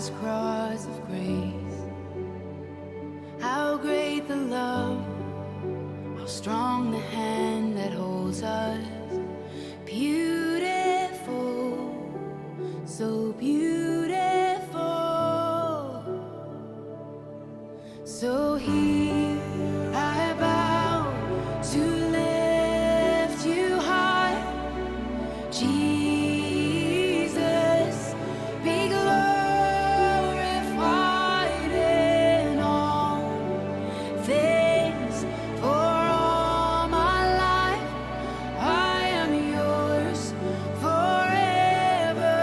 his cross of grace. How great the love, how strong the hand that holds us. Beautiful, so beautiful. So here I bow to lift you high, Jesus, be glorified in all things. For all my life I am yours, forever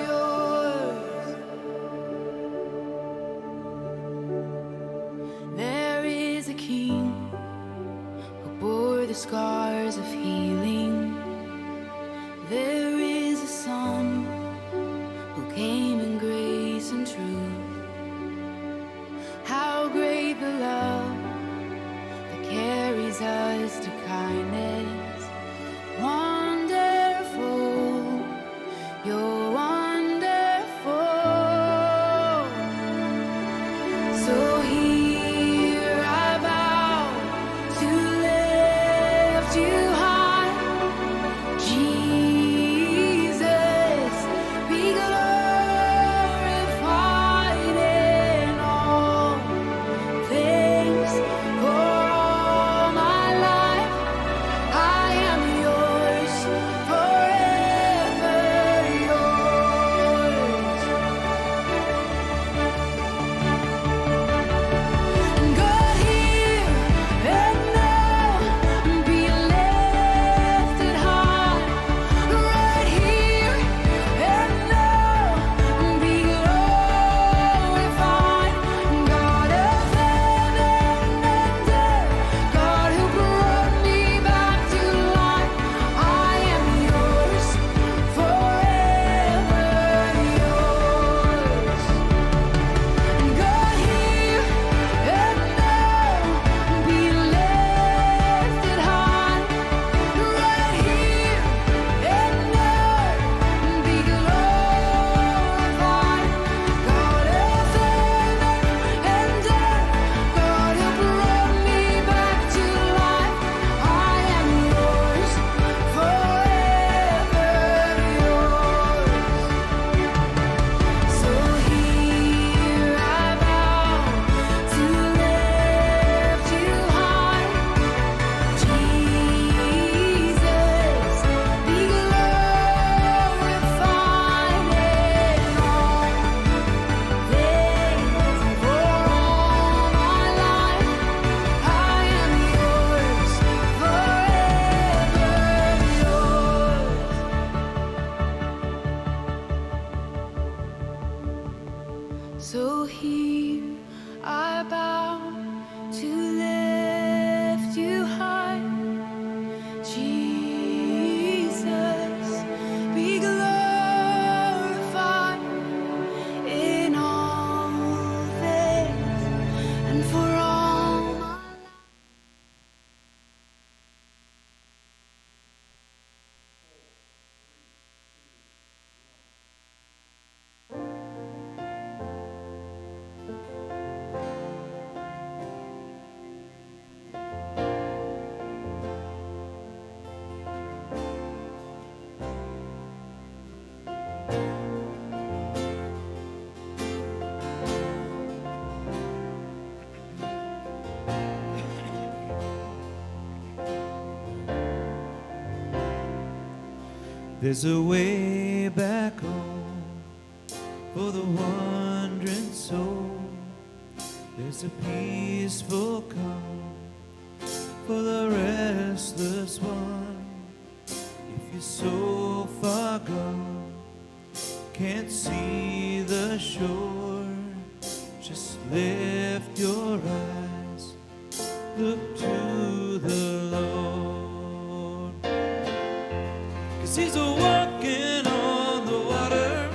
yours. There is a king who bore the scars of healing. There is a son who came in grace and truth. How great the love that carries us to kindness. Wonderful, you're wonderful. So here I bow to lift you high, Jesus, be glorified in all things. For all my life I am yours, forever yours. God, hear and now be lifted high. Right here and now be glorified. God of heaven and earth, God who brought me back to life, I am yours, forever yours. God, here and now be lifted high. Right here and now be glorified. God of heaven and earth, God who brought me back to life, I am yours, forever yours. So here I bow to lift you high, Jesus, be glorified in all things. For all my life I am yours, forever yours. So here I bow to lift you high, Jesus, be glorified in all things. And for all my life There's a way back home for the wandering soul. There's a peaceful calm for the restless one. If you're so far gone, can't see the shore, just lift your eyes, look to the Lord. 'Cause He's walking on the water,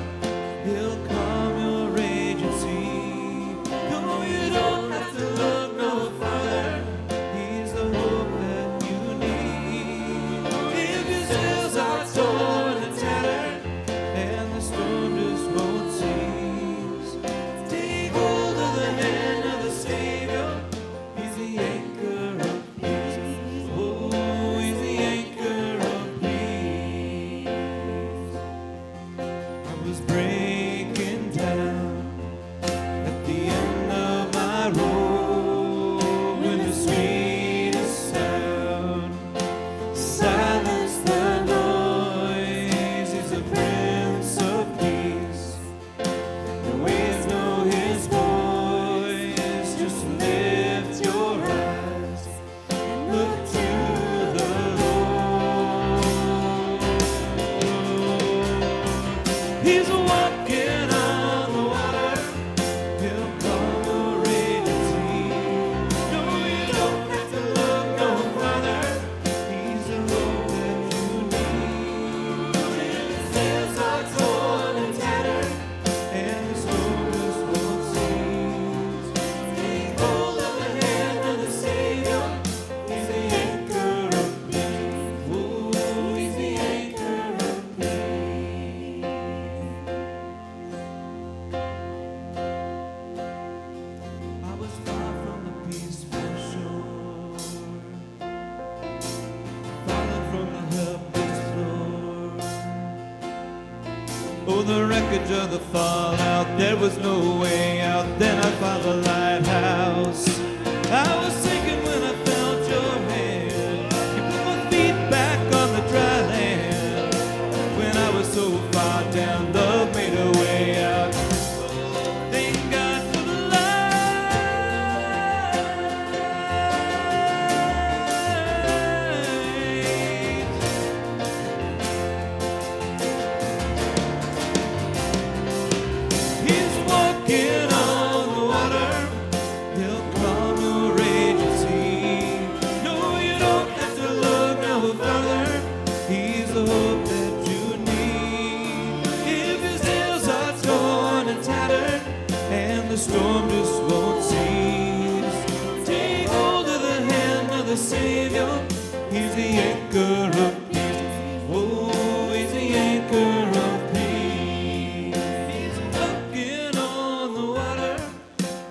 He'll calm your raging sea. No, you don't have to look no farther, He's the hope that you need. If your sails are torn and tattered, and the storm just won't cease, He's walking on the water. He'll calm the raging sea. No, you don't have to look no farther. He's the hope that you need. When the sails are torn and tattered, and the storm just won't cease, take hold of the hand of the Savior. He's the anchor of peace. Oh, he's the anchor of peace. I was far from the peaceful shore, fallen from the helpless floor. Oh, the wreckage of the fallout, there was no way out. Then I found the lighthouse. I was sinking when I felt your hand. You put my feet back on the dry land. When I was so far down, love made a way out. Thank God for the light. He's walking on the water. He'll calm the raging sea. No, you don't have to look no further. He's the hope that you need. If your sails are torn and tattered, and the storm just won't cease, take hold of the hand of the Savior. He's the anchor of peace. Oh, he's the anchor of peace. He's walking on the water.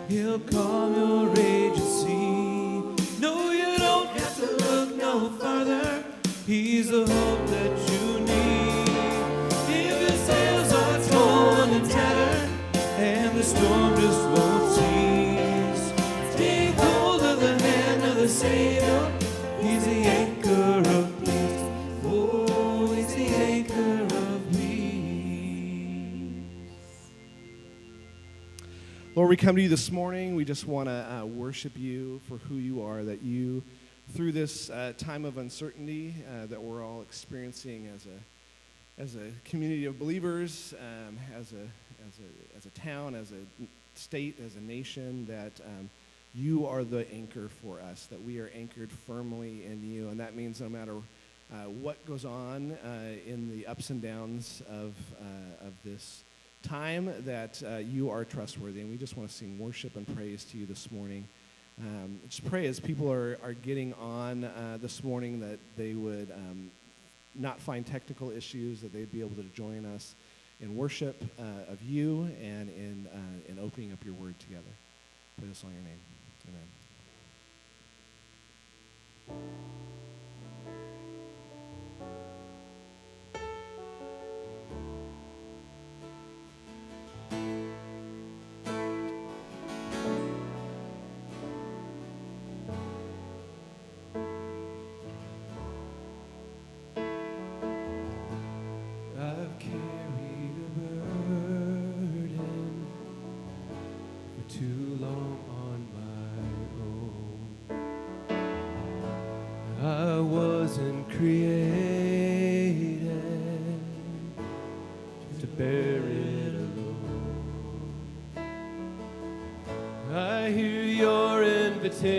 He'll calm your raging sea. No, you don't have to look no farther. He's the hope that you need. If your sails are torn and tattered, and the storm just won't cease, take hold of the hand of the Savior. He's the anchor of peace. Oh, he's the anchor of peace. Lord, we come to you this morning. We just want to worship you for who you are, that you, through this time of uncertainty that we're all experiencing as a community of believers, as a town, as a state, as a nation, that you are the anchor for us, that we are anchored firmly in you. And that means no matter what goes on in the ups and downs of this time, that you are trustworthy. And we just want to sing worship and praise to you this morning. Just pray as people are getting on this morning that they would not find technical issues, that they'd be able to join us in worship of you and in opening up your word together. Pray this on your name. Amen. I've carried a burden for too long on my own. I wasn't created to bear it alone. I hear your invitation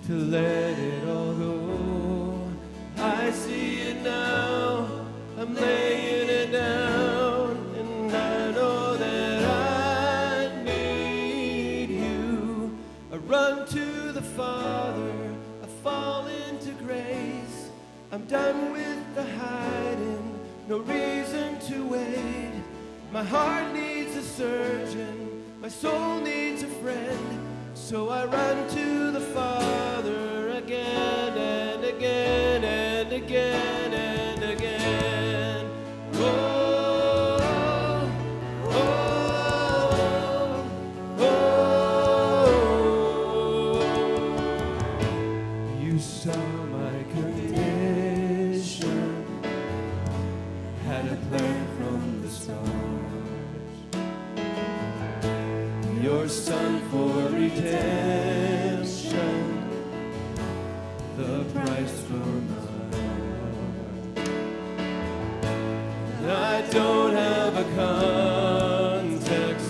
to let it all go. I see it now, I'm laying it down, and I know that I need you. I run to the Father, I fall into grace. I'm done with the hiding, no reason to wait. My heart needs a surgeon, my soul needs a friend. So I run to the Father again and again and again and again. Oh, oh, oh. You saw my condition, had a plan from the start. Your Son for redemption, the price for my heart. I don't have a context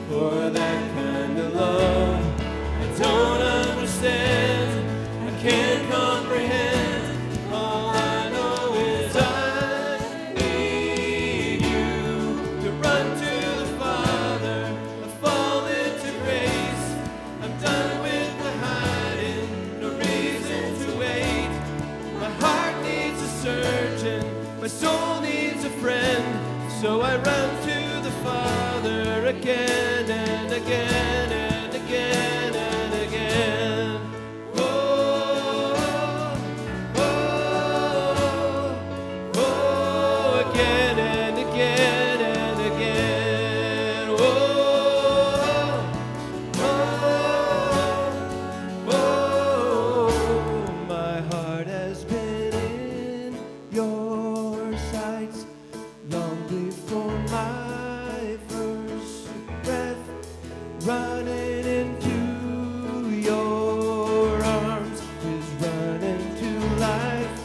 for that kind of love. I don't understand, I can't comprehend. All I know is I need you to run to the Father. I fall into grace. I'm done with the hiding, no reason to wait. My heart needs a surgeon, my soul needs a friend. So I run to the Father again and again and again and again. Oh, oh, oh, again and again and again. Oh, oh, oh, my heart has been in your sights long before my first breath, running into your arms is running to life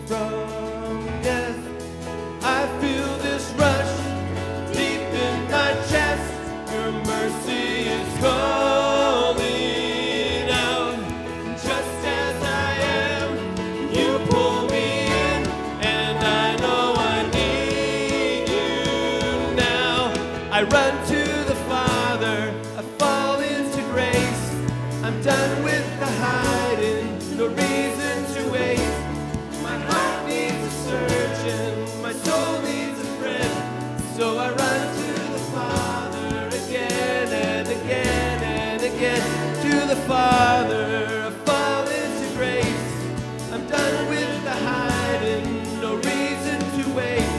from death. I feel this rush deep in my chest. Your mercy is calling out. Just as I am, you pull me in, and I know I need you now. I run to the Father, I fall into grace. I'm done with the hiding, no reason to wait. My heart needs a surgeon, my soul needs a friend. So I run to the Father again and again and again. To the Father, I fall into grace. I'm done with the hiding, no reason to wait.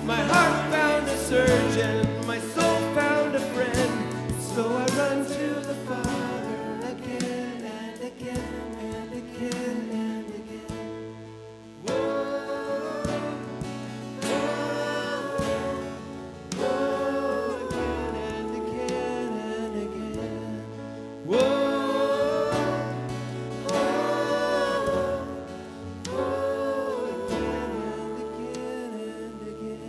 My heart found a surgeon, my soul found a friend. So I run to the Father again and again and again and again. Whoa, whoa, whoa, again and again and again. Whoa, whoa, whoa, again and again and again.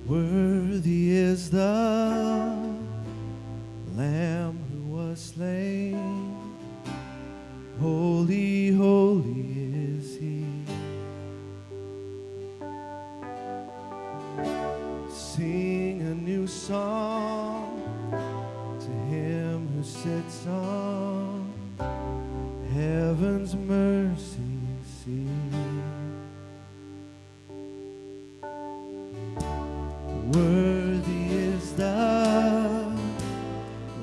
Worthy is the Lamb who was slain. Holy, holy is he. Sing a new song to him who sits on heaven's mercy seat. Worthy is the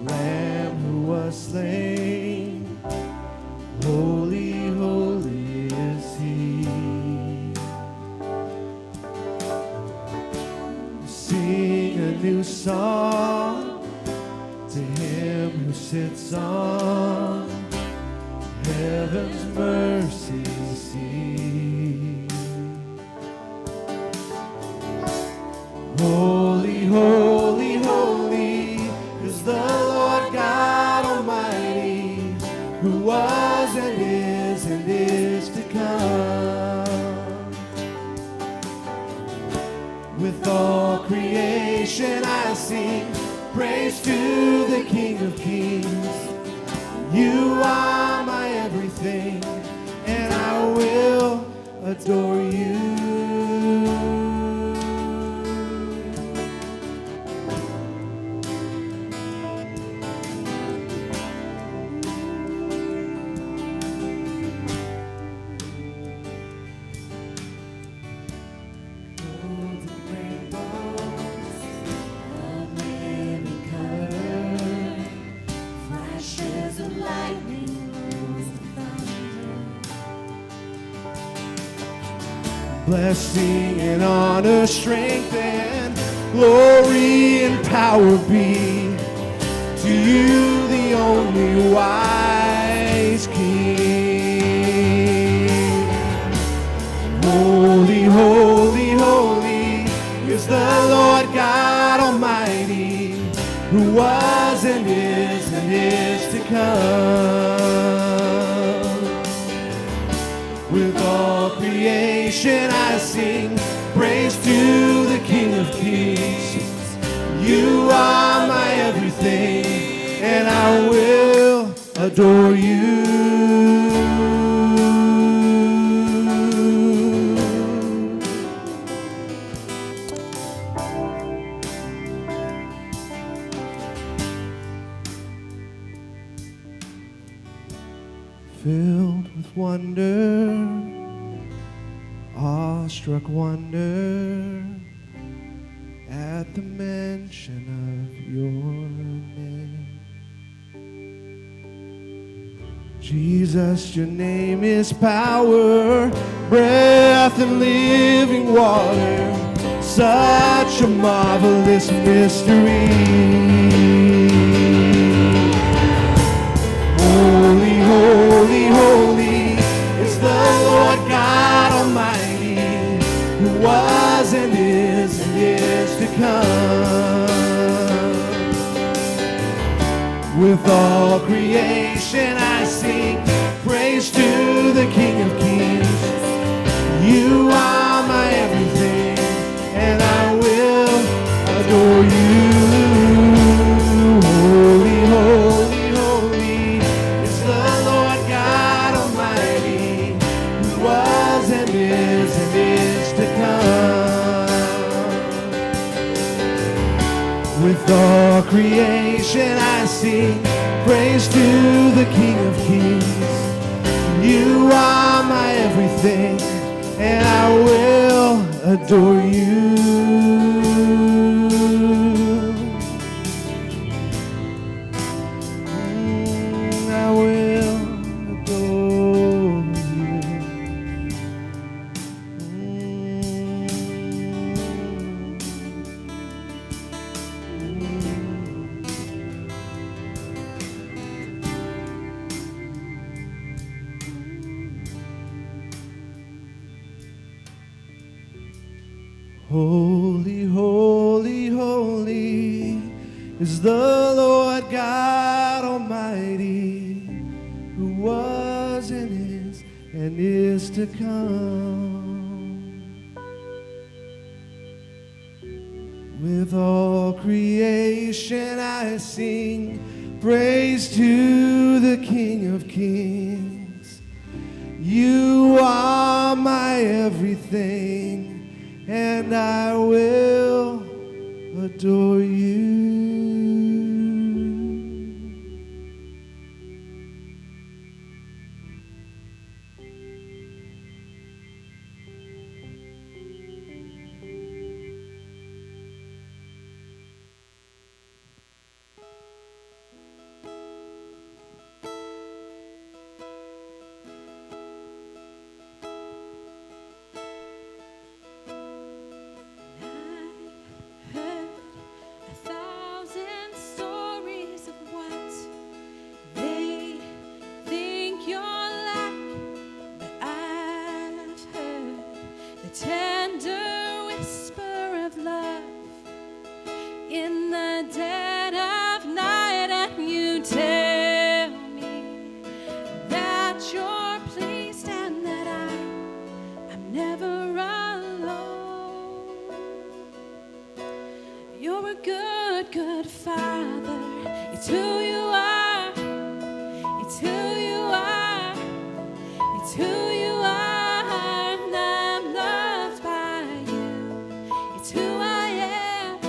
Lamb who was slain. Holy, holy is he. Sing a new song to him who sits on heaven's mercy seat. Holy, holy, holy is the Lord God Almighty, who was and is to come. With all creation I sing praise to the King of Kings. You are my everything, and I will adore you. Blessing and honor, strength and glory and power be to you, the only wise King. Holy, holy, holy is the Lord God Almighty, who was and is to come. With all creation I sing praise to the King of Kings. You are my everything, and I will adore you. Filled with wonder, awestruck wonder at the mention of your name. Jesus, your name is power, breath and living water, such a marvelous mystery. Holy, holy, holy is the Lord God Almighty, who was and is to come. With all creation I sing praise to the King of Kings. You are my everything, and I will adore you. Holy, holy, holy is the Lord God Almighty, who was and is to come. With all creation I sing praise to the King of Kings. You are my everything, and I will adore you. I will adore you. Holy, holy, holy is the Lord God Almighty, who was and is to come. With all creation I sing praise to the King of Kings. You are my everything, and I will adore you. Good Father, it's who you are, it's who you are, it's who you are, and I'm loved by you. It's who I am,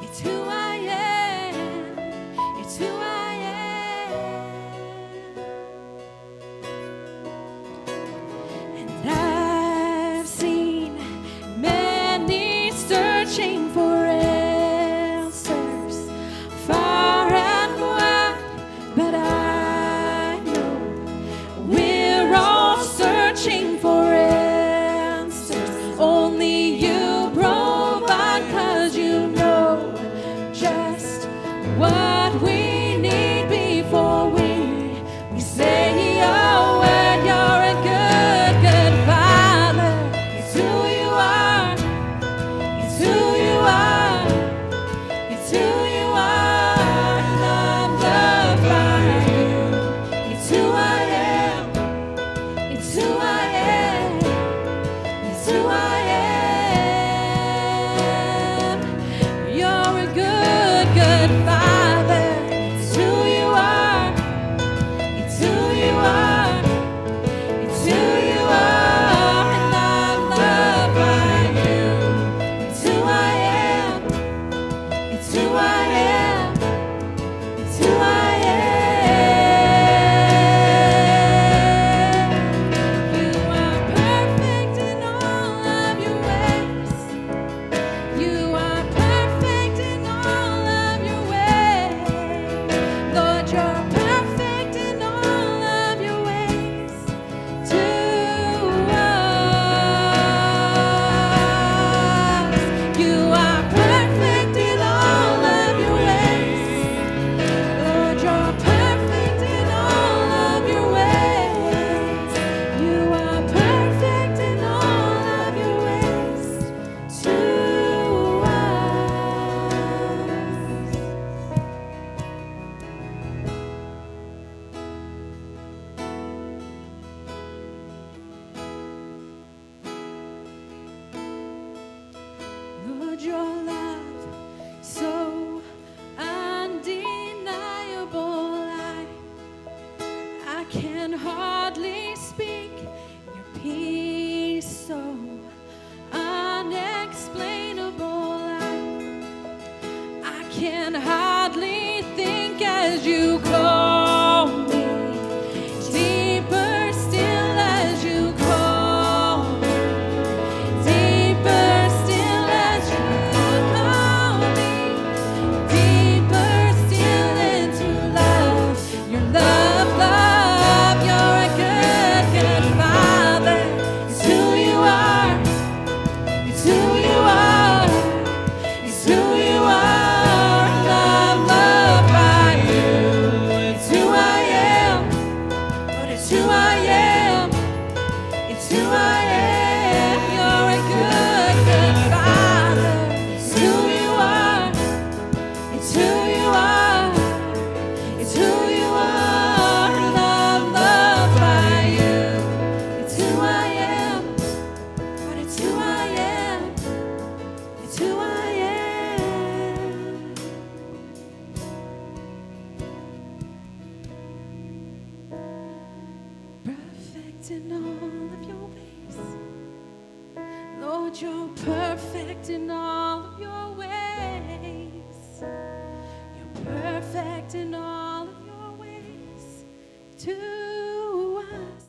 it's who I am, it's who I am. And I've seen many searching for far and wide. can hardly think as you call me. Deeper still as you call me. Deeper still as you call me. Deeper still into love. Your love, love. You're a good, good Father. It's who you are. It's who you are. It's who you are. Love, loved by you. It's who I am. But it's who I am. It's who I am. You're a good, good Father. It's who you are. It's who you are. It's who you are. Love, loved by you. It's who I am. But it's who I am. It's who I am. Perfect in all of your ways. Lord, you're perfect in all of your ways. You're perfect in all of your ways to us.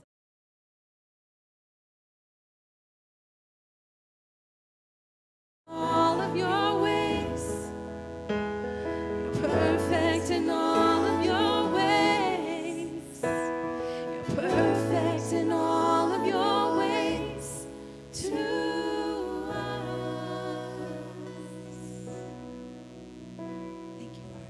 All of your ways. You're perfect in all of your ways. You're perfect in all of your ways to us. Thank you, Lord.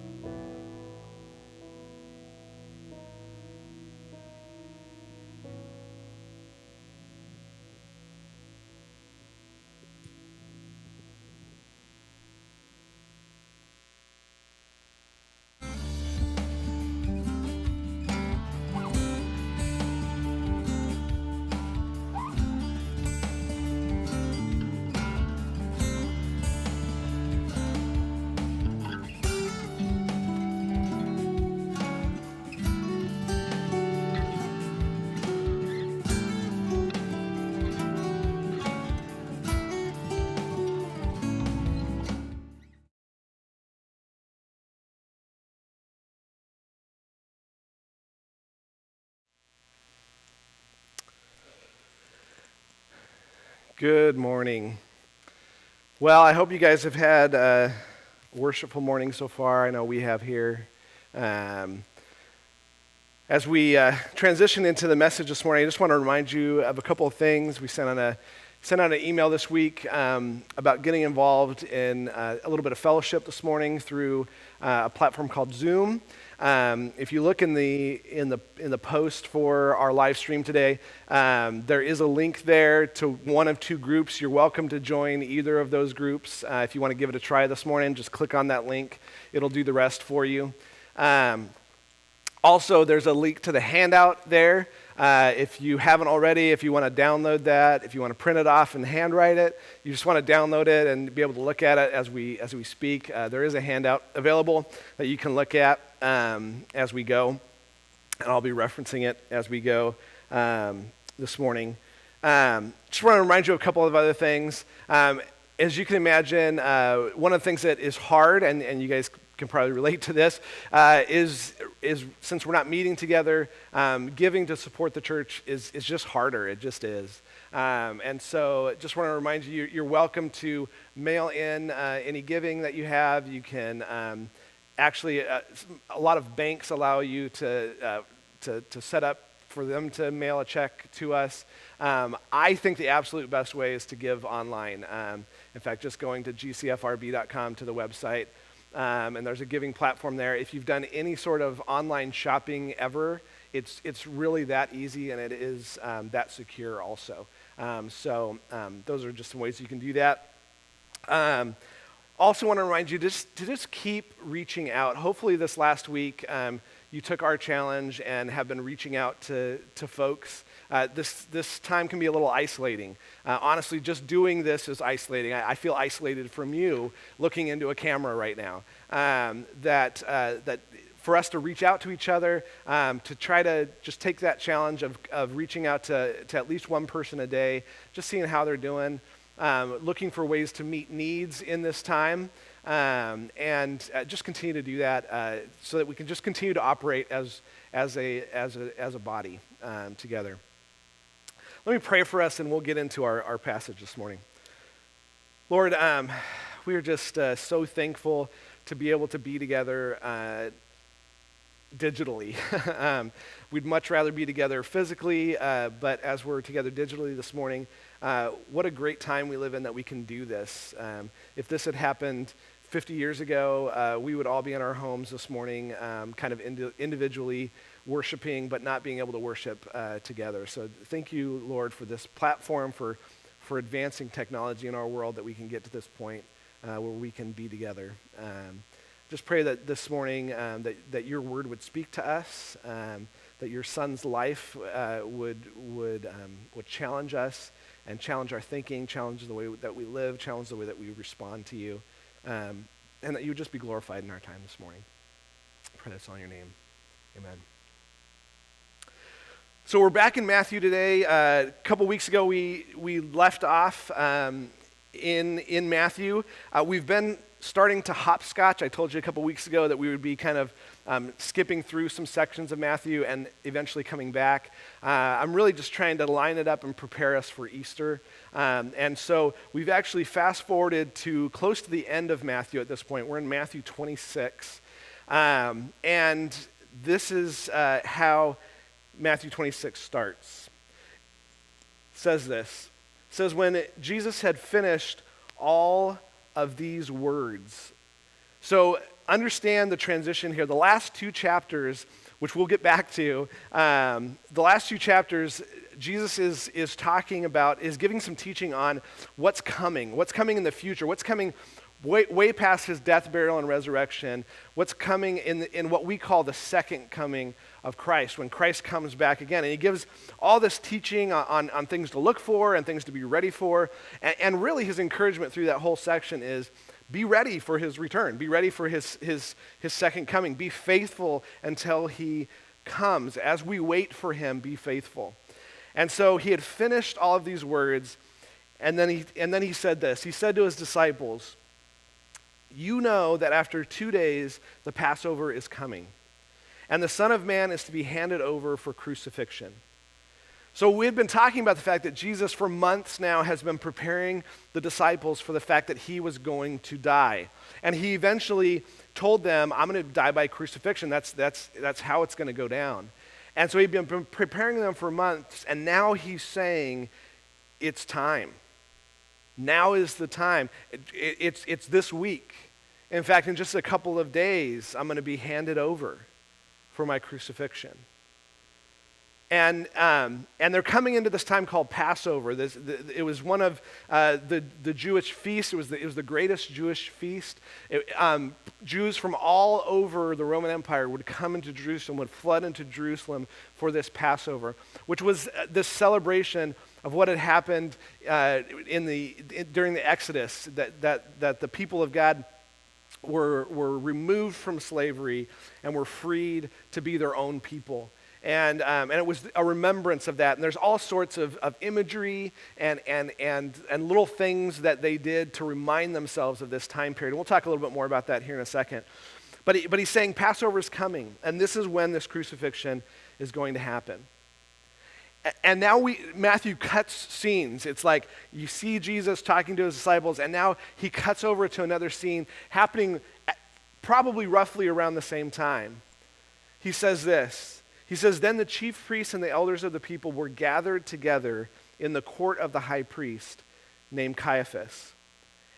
Good morning. Well, I hope you guys have had a worshipful morning so far. I know we have here. As we transition into the message this morning, I just want to remind you of a couple of things. We sent out an email this week about getting involved in a little bit of fellowship this morning through a platform called Zoom. If you look in the post for our live stream today, there is a link there to one of two groups. You're welcome to join either of those groups. If you want to give it a try this morning, just click on that link. It'll do the rest for you. Also, there's a link to the handout there. If you haven't already, if you want to download that, if you want to print it off and handwrite it, you just want to download it and be able to look at it as we speak. There is a handout available that you can look at as we go, and I'll be referencing it as we go this morning. Just want to remind you of a couple of other things. As you can imagine, one of the things that is hard, and you guys can probably relate to this, is since we're not meeting together, giving to support the church is just harder. It just is. And so just want to remind you, you're welcome to mail in any giving that you have. You can actually, a lot of banks allow you to set up for them to mail a check to us. I think the absolute best way is to give online. In fact, just going to gcfrb.com to the website, and there's a giving platform there. If you've done any sort of online shopping ever, it's really that easy, and it is that secure also. So those are just some ways you can do that. Also want to remind you to just keep reaching out. Hopefully this last week you took our challenge and have been reaching out to folks. This time can be a little isolating. Honestly, just doing this is isolating. I feel isolated from you looking into a camera right now. That for us to reach out to each other, to try to just take that challenge of reaching out to at least one person a day, just seeing how they're doing. looking for ways to meet needs in this time, and just continue to do that so that we can just continue to operate as a body together. Let me pray for us, and we'll get into our passage this morning. Lord, we are just so thankful to be able to be together digitally. We'd much rather be together physically, but as we're together digitally this morning, what a great time we live in that we can do this. If this had happened 50 years ago, we would all be in our homes this morning, kind of individually worshiping, but not being able to worship together. So thank you, Lord, for this platform, for advancing technology in our world that we can get to this point where we can be together. Just pray that this morning that your word would speak to us, that your son's life would challenge us and challenge our thinking, challenge the way that we live, challenge the way that we respond to you, and that you would just be glorified in our time this morning. I pray this all in your name. Amen. So we're back in Matthew today. A couple weeks ago, we left off in Matthew. We've been starting to hopscotch. I told you a couple weeks ago that we would be kind of skipping through some sections of Matthew and eventually coming back. I'm really just trying to line it up and prepare us for Easter. And so we've actually fast-forwarded to close to the end of Matthew at this point. We're in Matthew 26. And this is how Matthew 26 starts. It says this. It says, when Jesus had finished all of these words. So understand the transition here. The last two chapters, which we'll get back to, the last two chapters, Jesus is talking about, is giving some teaching on what's coming in the future, what's coming way past his death, burial, and resurrection, what's coming in what we call the second coming of Christ, when Christ comes back again. And he gives all this teaching on things to look for and things to be ready for. And really his encouragement through that whole section is be ready for his return. Be ready for his second coming. Be faithful until he comes. As we wait for him, be faithful. And so he had finished all of these words, and then he said this. He said to his disciples, "You know that after 2 days the Passover is coming, and the Son of Man is to be handed over for crucifixion." So we had been talking about the fact that Jesus for months now has been preparing the disciples for the fact that he was going to die. And he eventually told them, I'm going to die by crucifixion. That's how it's going to go down. And so he'd been preparing them for months, and now he's saying, it's time. Now is the time. It's this week. In fact, in just a couple of days, I'm going to be handed over for my crucifixion. And they're coming into this time called Passover. It was one of the Jewish feasts. It was the greatest Jewish feast. Jews from all over the Roman Empire would come into Jerusalem, would flood into Jerusalem for this Passover, which was this celebration of what had happened during the Exodus, that the people of God were removed from slavery and were freed to be their own people. And it was a remembrance of that. And there's all sorts of imagery and little things that they did to remind themselves of this time period. And we'll talk a little bit more about that here in a second. But he's saying Passover is coming, and this is when this crucifixion is going to happen. And now Matthew cuts scenes. It's like you see Jesus talking to his disciples, and now he cuts over to another scene happening probably roughly around the same time. He says this. He says, then the chief priests and the elders of the people were gathered together in the court of the high priest named Caiaphas.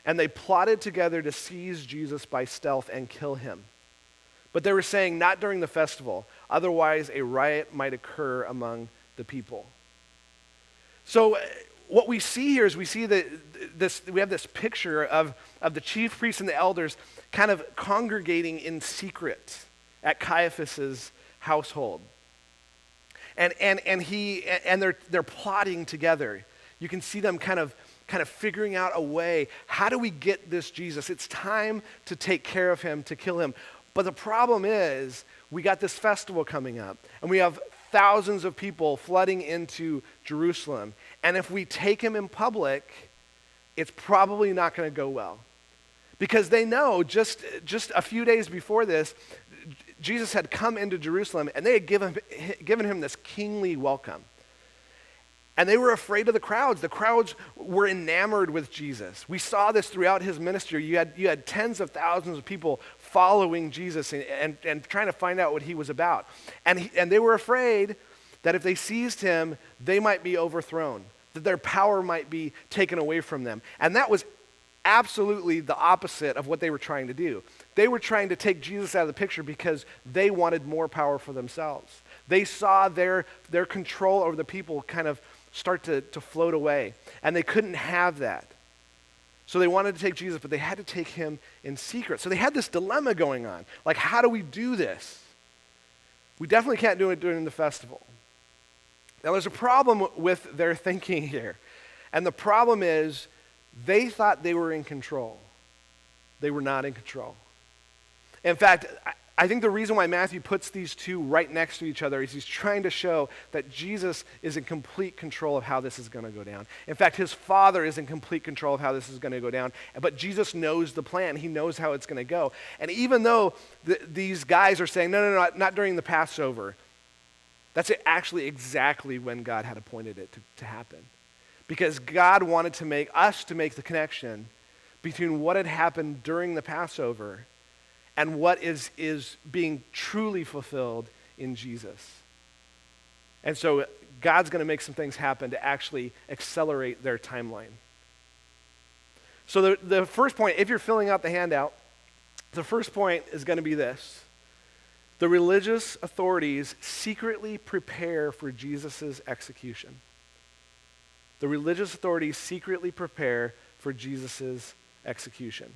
And they plotted together to seize Jesus by stealth and kill him. But they were saying, not during the festival, otherwise a riot might occur among the people. So what we see here is we see we have this picture of the chief priests and the elders kind of congregating in secret at Caiaphas's household. And they're plotting together. You can see them kind of figuring out a way. How do we get this Jesus? It's time to take care of him, to kill him. But the problem is, we got this festival coming up, and we have thousands of people flooding into Jerusalem. And if we take him in public, it's probably not going to go well. Because they know just a few days before this, Jesus had come into Jerusalem and they had given him this kingly welcome. And they were afraid of the crowds. The crowds were enamored with Jesus. We saw this throughout his ministry. You had tens of thousands of people following Jesus and trying to find out what he was about. And they were afraid that if they seized him, they might be overthrown, that their power might be taken away from them. And that was absolutely the opposite of what they were trying to do. They were trying to take Jesus out of the picture because they wanted more power for themselves. They saw their control over the people kind of start to float away, and they couldn't have that. So they wanted to take Jesus, but they had to take him in secret. So they had this dilemma going on. Like, how do we do this? We definitely can't do it during the festival. Now, there's a problem with their thinking here. And the problem is they thought they were in control. They were not in control. In fact, I think the reason why Matthew puts these two right next to each other is he's trying to show that Jesus is in complete control of how this is going to go down. In fact, his Father is in complete control of how this is going to go down. But Jesus knows the plan. He knows how it's going to go. And even though these guys are saying, no, not during the Passover, that's actually exactly when God had appointed it to happen. Because God wanted to make the connection between what had happened during the Passover and what is being truly fulfilled in Jesus. And so God's going to make some things happen to actually accelerate their timeline. So the first point, if you're filling out the handout, the first point is going to be this. The religious authorities secretly prepare for Jesus' execution. The religious authorities secretly prepare for Jesus' execution.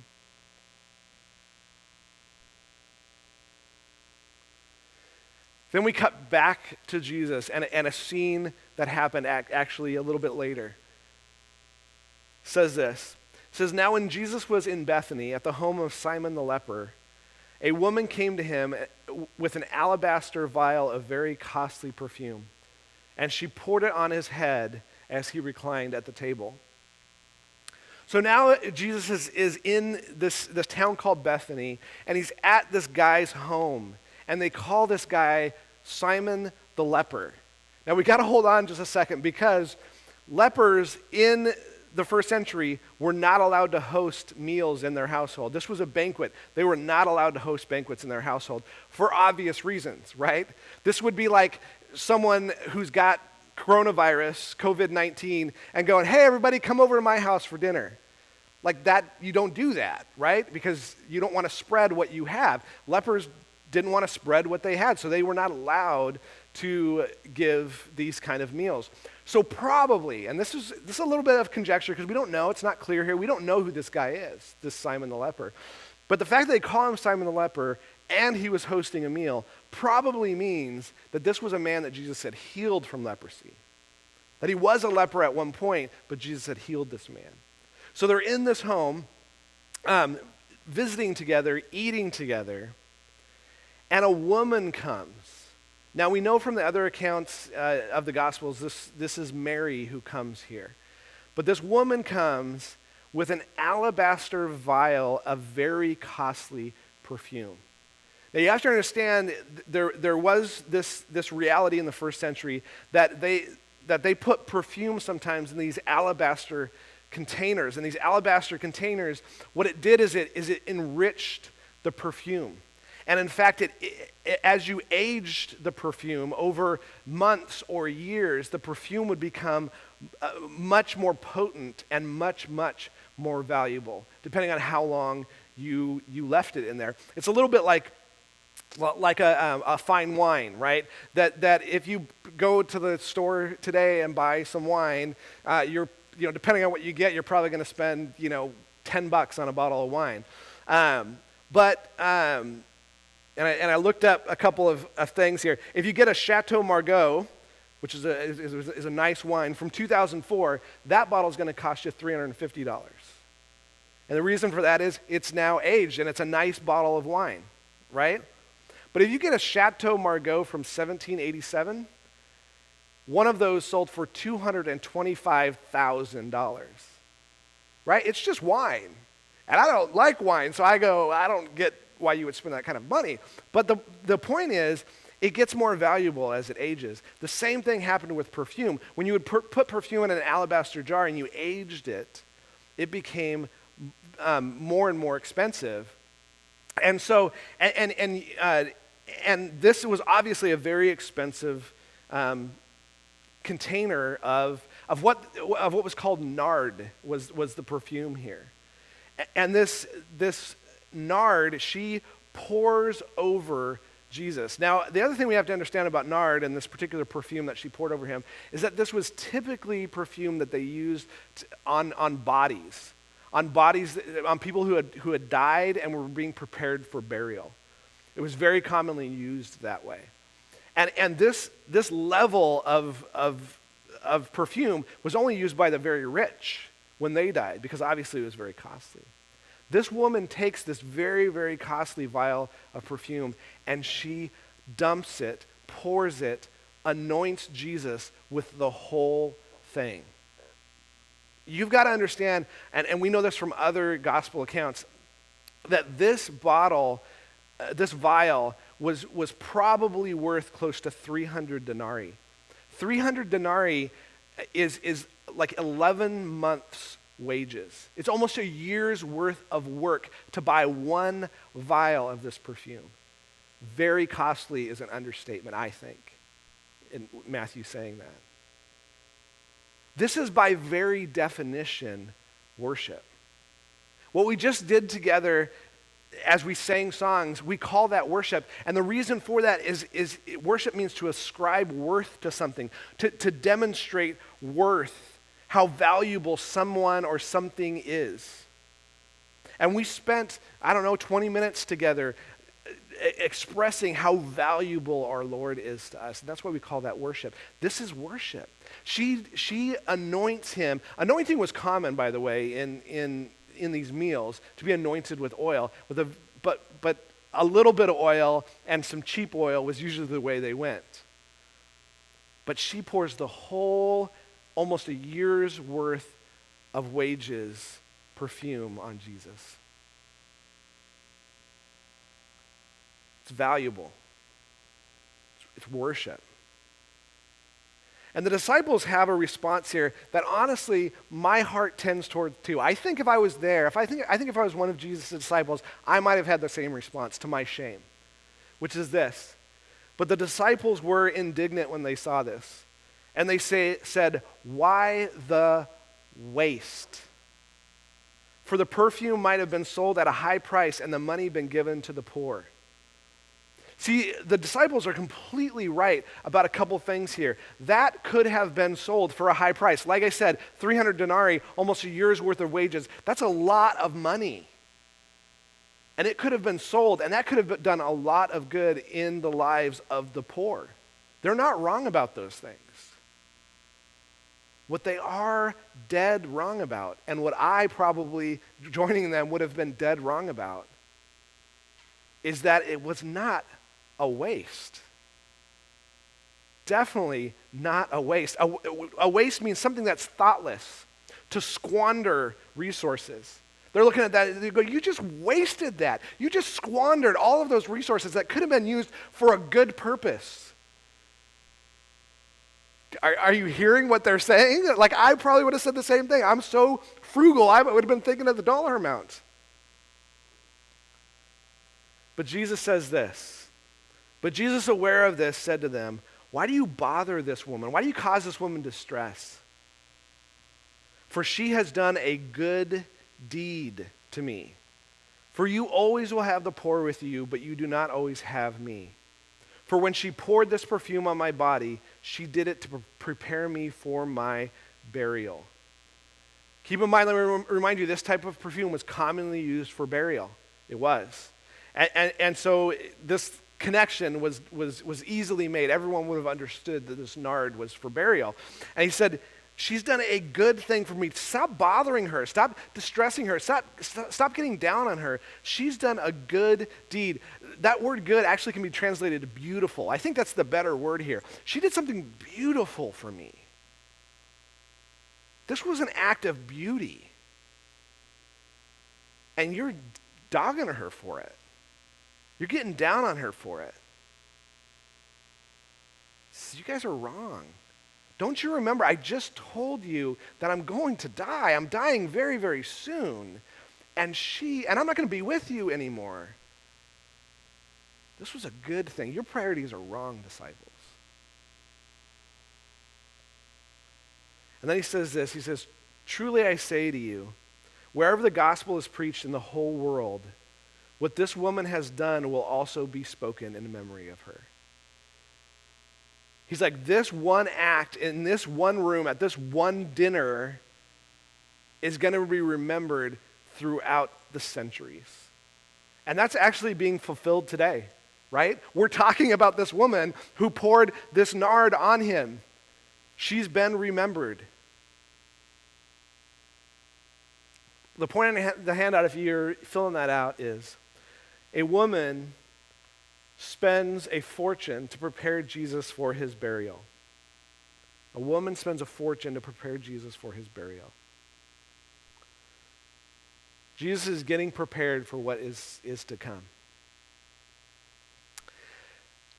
Then we cut back to Jesus and a scene that happened actually a little bit later. It says this. It says, now when Jesus was in Bethany at the home of Simon the leper, a woman came to him with an alabaster vial of very costly perfume, and she poured it on his head as he reclined at the table. So now Jesus is in this town called Bethany, and he's at this guy's home, and they call this guy Simon the leper. Now we got to hold on just a second, because lepers in the first century were not allowed to host meals in their household. This was a banquet. They were not allowed to host banquets in their household for obvious reasons, right? This would be like someone who's got coronavirus, COVID-19, and going, hey, everybody, come over to my house for dinner. Like that, you don't do that, right? Because you don't want to spread what you have. Lepers didn't want to spread what they had, so they were not allowed to give these kind of meals. So probably, and this is a little bit of conjecture because we don't know, it's not clear here, we don't know who this guy is, this Simon the leper. But the fact that they call him Simon the leper and he was hosting a meal probably means that this was a man that Jesus had healed from leprosy. That he was a leper at one point, but Jesus had healed this man. So they're in this home, visiting together, eating together, and a woman comes. Now we know from the other accounts of the Gospels, this is Mary who comes here. But this woman comes with an alabaster vial of very costly perfume. Now you have to understand, there was this reality in the first century that they put perfume sometimes in these alabaster containers. And these alabaster containers, what it did is it enriched the perfume. And in fact, as you aged the perfume over months or years, the perfume would become much more potent and much, much more valuable, depending on how long you left it in there. It's a little bit like a fine wine, right? That if you go to the store today and buy some wine, you're depending on what you get, you're probably going to spend $10 on a bottle of wine. And I looked up a couple of things here. If you get a Chateau Margaux, which is a nice wine from 2004, that bottle is going to cost you $350. And the reason for that is it's now aged and it's a nice bottle of wine, right? But if you get a Chateau Margaux from 1787, one of those sold for $225,000. right? It's just wine. And I don't like wine, so I don't get why you would spend that kind of money. But the point is, it gets more valuable as it ages. The same thing happened with perfume. When you would put perfume in an alabaster jar and you aged it, it became more and more expensive. And so, and this was obviously a very expensive container of what was called nard was the perfume here. And this nard, she pours over Jesus. Now, the other thing we have to understand about nard and this particular perfume that she poured over him is that this was typically perfume that they used on bodies, on people who had died and were being prepared for burial. It was very commonly used that way. And this level of perfume was only used by the very rich when they died, because obviously it was very costly. This woman takes this very, very costly vial of perfume and she dumps it, pours it, anoints Jesus with the whole thing. You've got to understand, and we know this from other gospel accounts, that this bottle, this vial, was probably worth close to 300 denarii. 300 denarii is like 11 months' wages. It's almost a year's worth of work to buy one vial of this perfume. Very costly is an understatement, I think, in Matthew saying that. This is by very definition worship. What we just did together as we sang songs, we call that worship. And the reason for that is worship means to ascribe worth to something, to demonstrate worth, how valuable someone or something is. And we spent, 20 minutes together expressing how valuable our Lord is to us. And that's why we call that worship. This is worship. She anoints him. Anointing was common, by the way, in these meals, to be anointed with oil. But a little bit of oil and some cheap oil was usually the way they went. But she pours the whole, almost a year's worth of wages, perfume on Jesus. It's valuable. It's worship. And the disciples have a response here that honestly my heart tends toward too. I think if I was there, I think if I was one of Jesus' disciples, I might have had the same response, to my shame, which is this. But the disciples were indignant when they saw this. And they said, "Why the waste? For the perfume might have been sold at a high price and the money been given to the poor." See, the disciples are completely right about a couple things here. That could have been sold for a high price. Like I said, 300 denarii, almost a year's worth of wages. That's a lot of money. And it could have been sold, and that could have done a lot of good in the lives of the poor. They're not wrong about those things. What they are dead wrong about, and what I probably, joining them, would have been dead wrong about, is that it was not a waste. Definitely not a waste. A waste means something that's thoughtless, to squander resources. They're looking at that, they go, "You just wasted that. You just squandered all of those resources that could have been used for a good purpose." Are you hearing what they're saying? Like, I probably would have said the same thing. I'm so frugal, I would have been thinking of the dollar amount. But Jesus says this. But Jesus, aware of this, said to them, "Why do you bother this woman? Why do you cause this woman distress? For she has done a good deed to me. For you always will have the poor with you, but you do not always have me. For when she poured this perfume on my body, she did it to prepare me for my burial." Keep in mind, let me remind you, this type of perfume was commonly used for burial. It was. And so this connection was easily made. Everyone would have understood that this nard was for burial. And he said, "She's done a good thing for me. Stop bothering her. Stop distressing her. Stop getting down on her. She's done a good deed." That word good actually can be translated beautiful. I think that's the better word here. She did something beautiful for me. This was an act of beauty. and you're dogging her for it. You're getting down on her for it. So you guys are wrong. Don't you remember, I just told you that I'm going to die. I'm dying very, very soon. And I'm not going to be with you anymore. This was a good thing. Your priorities are wrong, disciples. And then he says this, he says, truly I say to you, wherever the gospel is preached in the whole world, what this woman has done will also be spoken in memory of her. He's like, this one act in this one room at this one dinner is going to be remembered throughout the centuries. And that's actually being fulfilled today, right? We're talking about this woman who poured this nard on him. She's been remembered. The point on the handout, if you're filling that out, is a woman spends a fortune to prepare Jesus for his burial. A woman spends a fortune to prepare Jesus for his burial. Jesus is getting prepared for what is to come.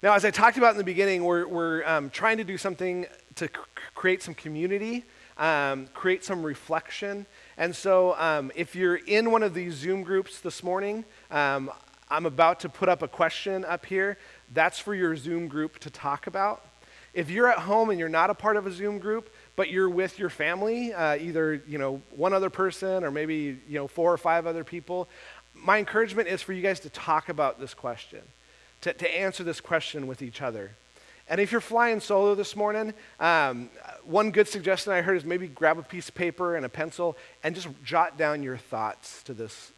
Now, as I talked about in the beginning, we're trying to do something to create some community, create some reflection. And so if you're in one of these Zoom groups this morning, I'm about to put up a question up here. That's for your Zoom group to talk about. If you're at home and you're not a part of a Zoom group, but you're with your family, either one other person or maybe 4 or 5 other people, my encouragement is for you guys to talk about this question, to answer this question with each other. And if you're flying solo this morning, one good suggestion I heard is maybe grab a piece of paper and a pencil and just jot down your thoughts to this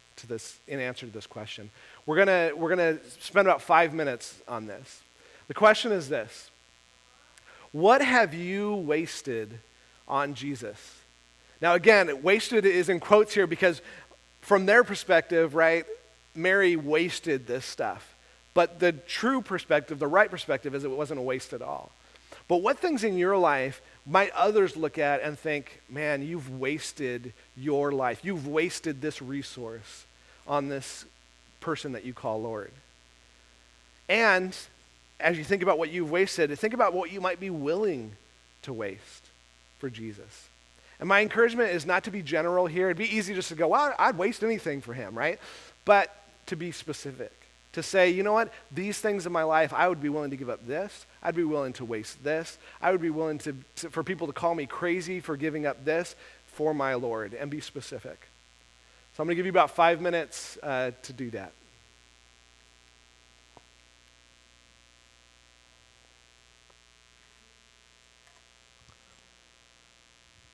in answer to this question. We're gonna spend about 5 minutes on this. The question is this: what have you wasted on Jesus? Now again, wasted is in quotes here because from their perspective, right, Mary wasted this stuff. But the true perspective, the right perspective, is it wasn't a waste at all. But what things in your life might others look at and think, man, you've wasted your life. You've wasted this resource on this person that you call Lord. And as you think about what you've wasted, think about what you might be willing to waste for Jesus. And my encouragement is not to be general here. It'd be easy just to go, well, I'd waste anything for him, right? But to be specific. To say, you know what, these things in my life, I would be willing to give up this. I'd be willing to waste this. I would be willing for people to call me crazy for giving up this for my Lord, and be specific. So I'm going to give you about 5 minutes to do that.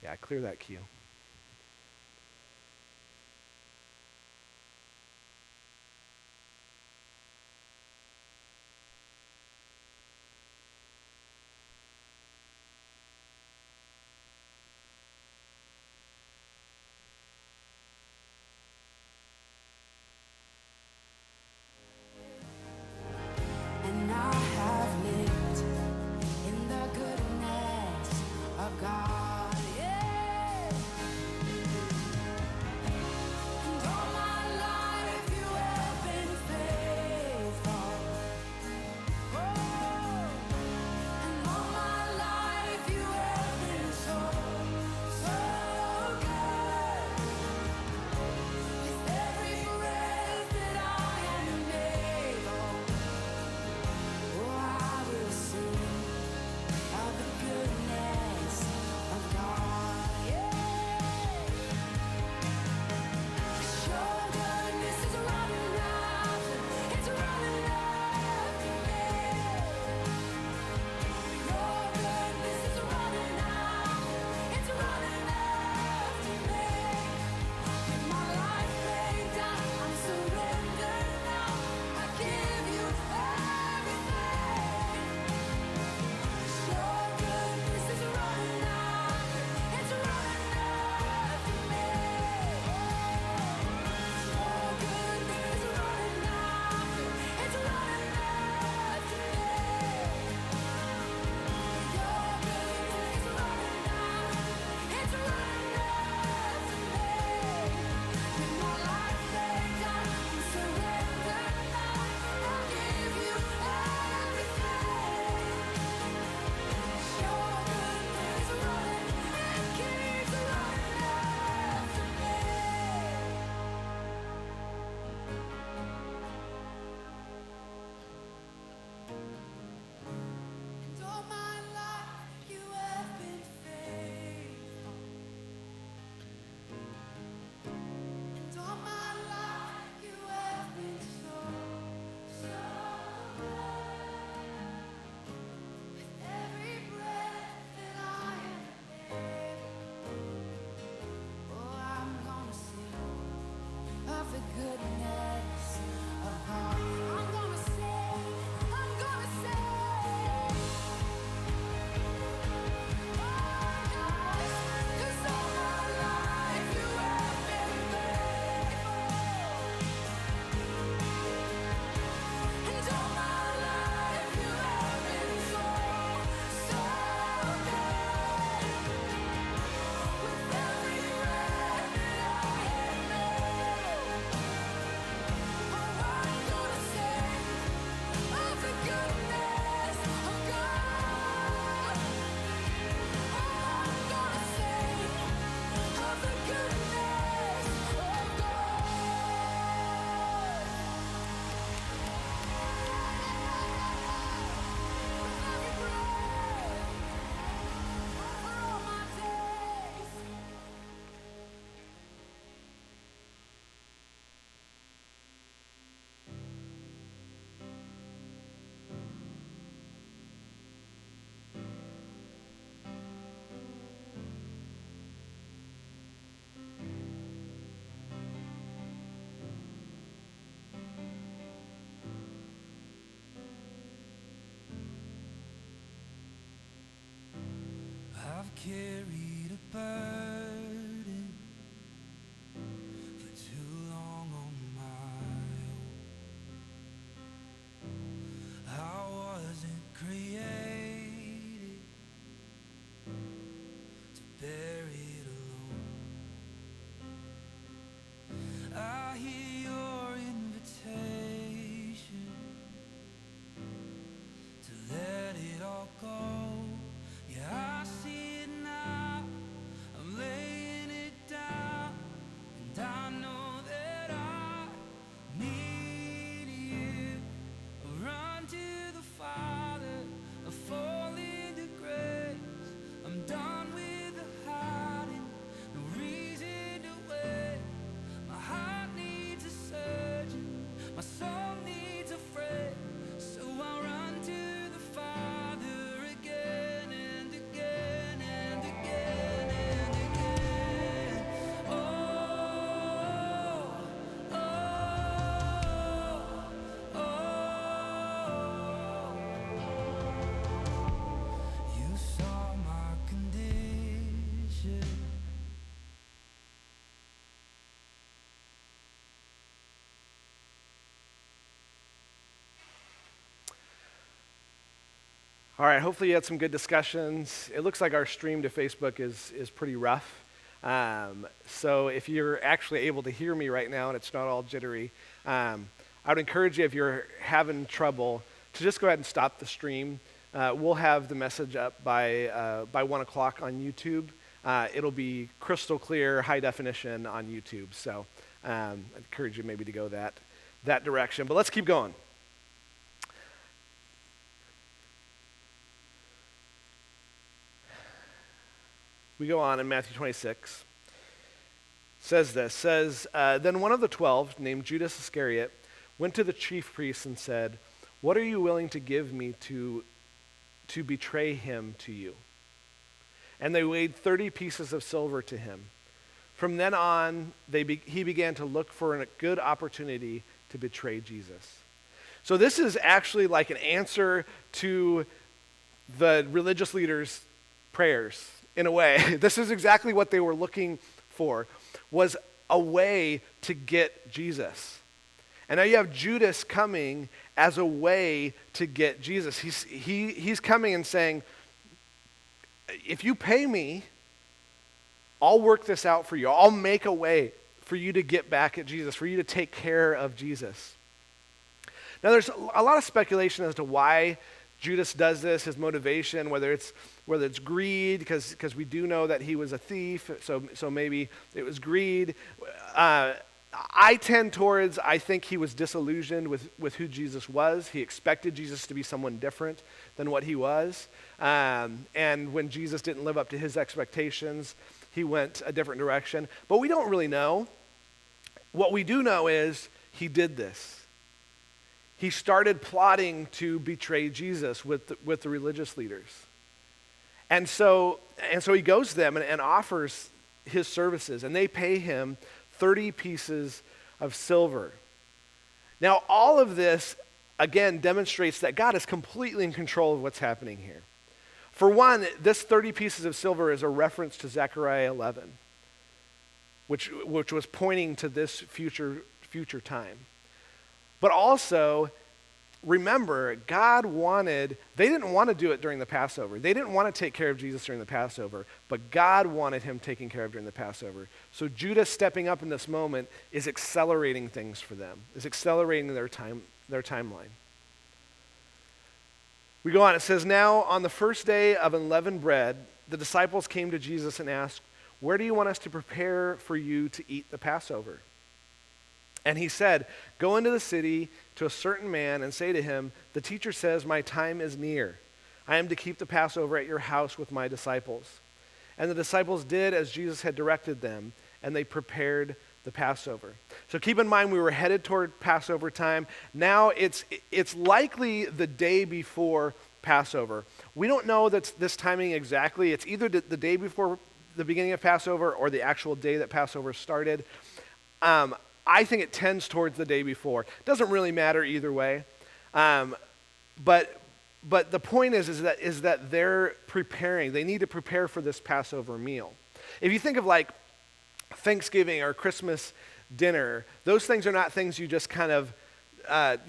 Yeah, clear that queue. And I have lived in the goodness of God. Yeah. carried a burden for too long on my own. I wasn't created to bear it alone. I hear your invitation to let it all go. Yeah, I see it now. I'm laying it down, and I know that I need you. I run to the Father, I fall into grace. I'm done with the hiding, no reason to wait. My heart needs a surgeon, my soul needs a friend. So I run to the Father again and again and again and again. Oh, oh, oh. You saw my condition. All right, hopefully you had some good discussions. It looks like our stream to Facebook is pretty rough. So if you're actually able to hear me right now and it's not all jittery, I would encourage you, if you're having trouble, to just go ahead and stop the stream. We'll have the message up by 1 o'clock on YouTube. It'll be crystal clear, high definition on YouTube. So I encourage you maybe to go that direction. But let's keep going. We go on in Matthew 26. Says, then one of the 12, named Judas Iscariot, went to the chief priests and said, "What are you willing to give me to betray him to you?" And they weighed 30 pieces of silver to him. From then on, he began to look for a good opportunity to betray Jesus. So this is actually like an answer to the religious leaders' prayers, in a way. This is exactly what they were looking for, was a way to get Jesus. And now you have Judas coming as a way to get Jesus. He's coming and saying, if you pay me, I'll work this out for you. I'll make a way for you to get back at Jesus, for you to take care of Jesus. Now there's a lot of speculation as to why Judas does this, his motivation, whether it's greed, because we do know that he was a thief, so maybe it was greed. I tend towards, I think he was disillusioned with who Jesus was. He expected Jesus to be someone different than what he was. And when Jesus didn't live up to his expectations, he went a different direction. But we don't really know. What we do know is he did this. He started plotting to betray Jesus with the religious leaders. And so he goes to them and offers his services, and they pay him 30 pieces of silver. Now, all of this, again, demonstrates that God is completely in control of what's happening here. For one, this 30 pieces of silver is a reference to Zechariah 11, which was pointing to this future time. But also, remember, they didn't want to do it during the Passover. They didn't want to take care of Jesus during the Passover, but God wanted him taken care of during the Passover. So Judas stepping up in this moment is accelerating things for them, is accelerating their timeline. We go on, it says, now on the first day of unleavened bread, the disciples came to Jesus and asked, "Where do you want us to prepare for you to eat the Passover?" And he said, "Go into the city to a certain man and say to him, 'The teacher says, my time is near. I am to keep the Passover at your house with my disciples.' And the disciples did as Jesus had directed them, and they prepared the Passover." So keep in mind, we were headed toward Passover time. Now it's likely the day before Passover. We don't know this timing exactly. It's either the day before the beginning of Passover or the actual day that Passover started. I think it tends towards the day before. Doesn't really matter either way. But but the point is that they're preparing. They need to prepare for this Passover meal. If you think of like Thanksgiving or Christmas dinner, those things are not things you just kind of, at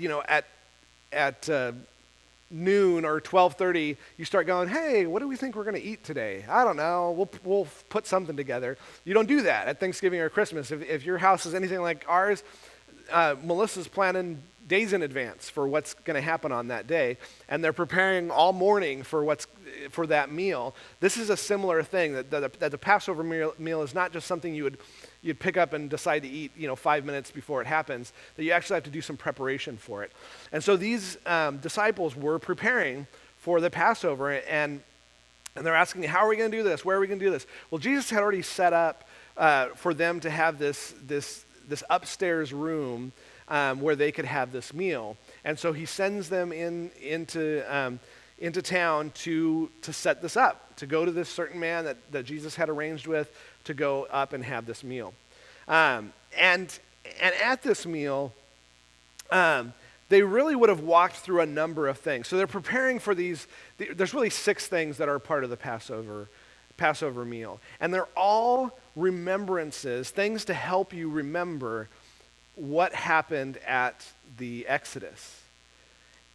noon or 12:30, you start going, hey, what do we think we're going to eat today? I don't know. We'll put something together. You don't do that at Thanksgiving or Christmas. If your house is anything like ours, Melissa's planning days in advance for what's going to happen on that day, and they're preparing all morning for that meal. This is a similar thing, that the Passover meal is not just something you'd pick up and decide to eat 5 minutes before it happens, that you actually have to do some preparation for it. And so these disciples were preparing for the Passover, and they're asking, how are we going to do this? Where are we going to do this? Well, Jesus had already set up for them to have this upstairs room where they could have this meal. And so he sends them into town to set this up, to go to this certain man that Jesus had arranged with to go up and have this meal. And at this meal, they really would have walked through a number of things. So they're preparing for these. There's really 6 things that are part of the Passover meal. And they're all remembrances, things to help you remember what happened at the Exodus.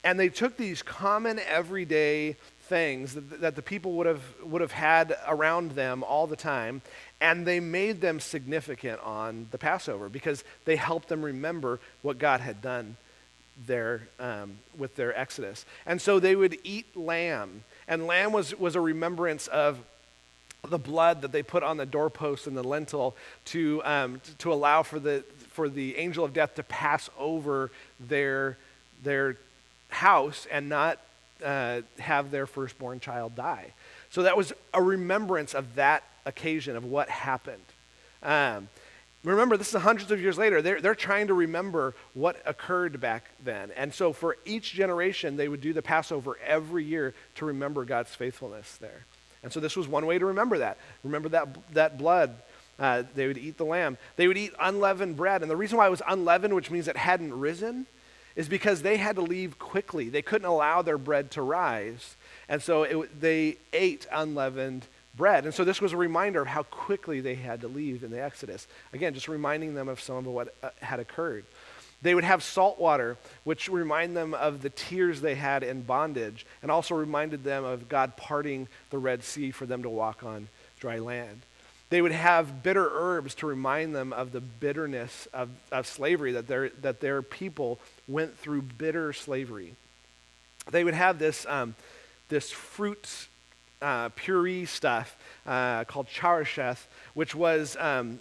And they took these common everyday things that the people would have had around them all the time, and they made them significant on the Passover because they helped them remember what God had done there with their Exodus. And so they would eat lamb, and lamb was a remembrance of the blood that they put on the doorpost and the lintel to allow for the angel of death to pass over their house and not have their firstborn child die. So that was a remembrance of that occasion, of what happened. Remember, this is hundreds of years later. They're trying to remember what occurred back then. And so for each generation, they would do the Passover every year to remember God's faithfulness there. And so this was one way to remember that. Remember that blood. They would eat the lamb. They would eat unleavened bread. And the reason why it was unleavened, which means it hadn't risen, is because they had to leave quickly. They couldn't allow their bread to rise. And so they ate unleavened bread. And so this was a reminder of how quickly they had to leave in the Exodus. Again, just reminding them of some of what had occurred. They would have salt water, which remind them of the tears they had in bondage, and also reminded them of God parting the Red Sea for them to walk on dry land. They would have bitter herbs to remind them of the bitterness of slavery, that their people went through bitter slavery. They would have this fruit puree stuff called charasheth, which was kind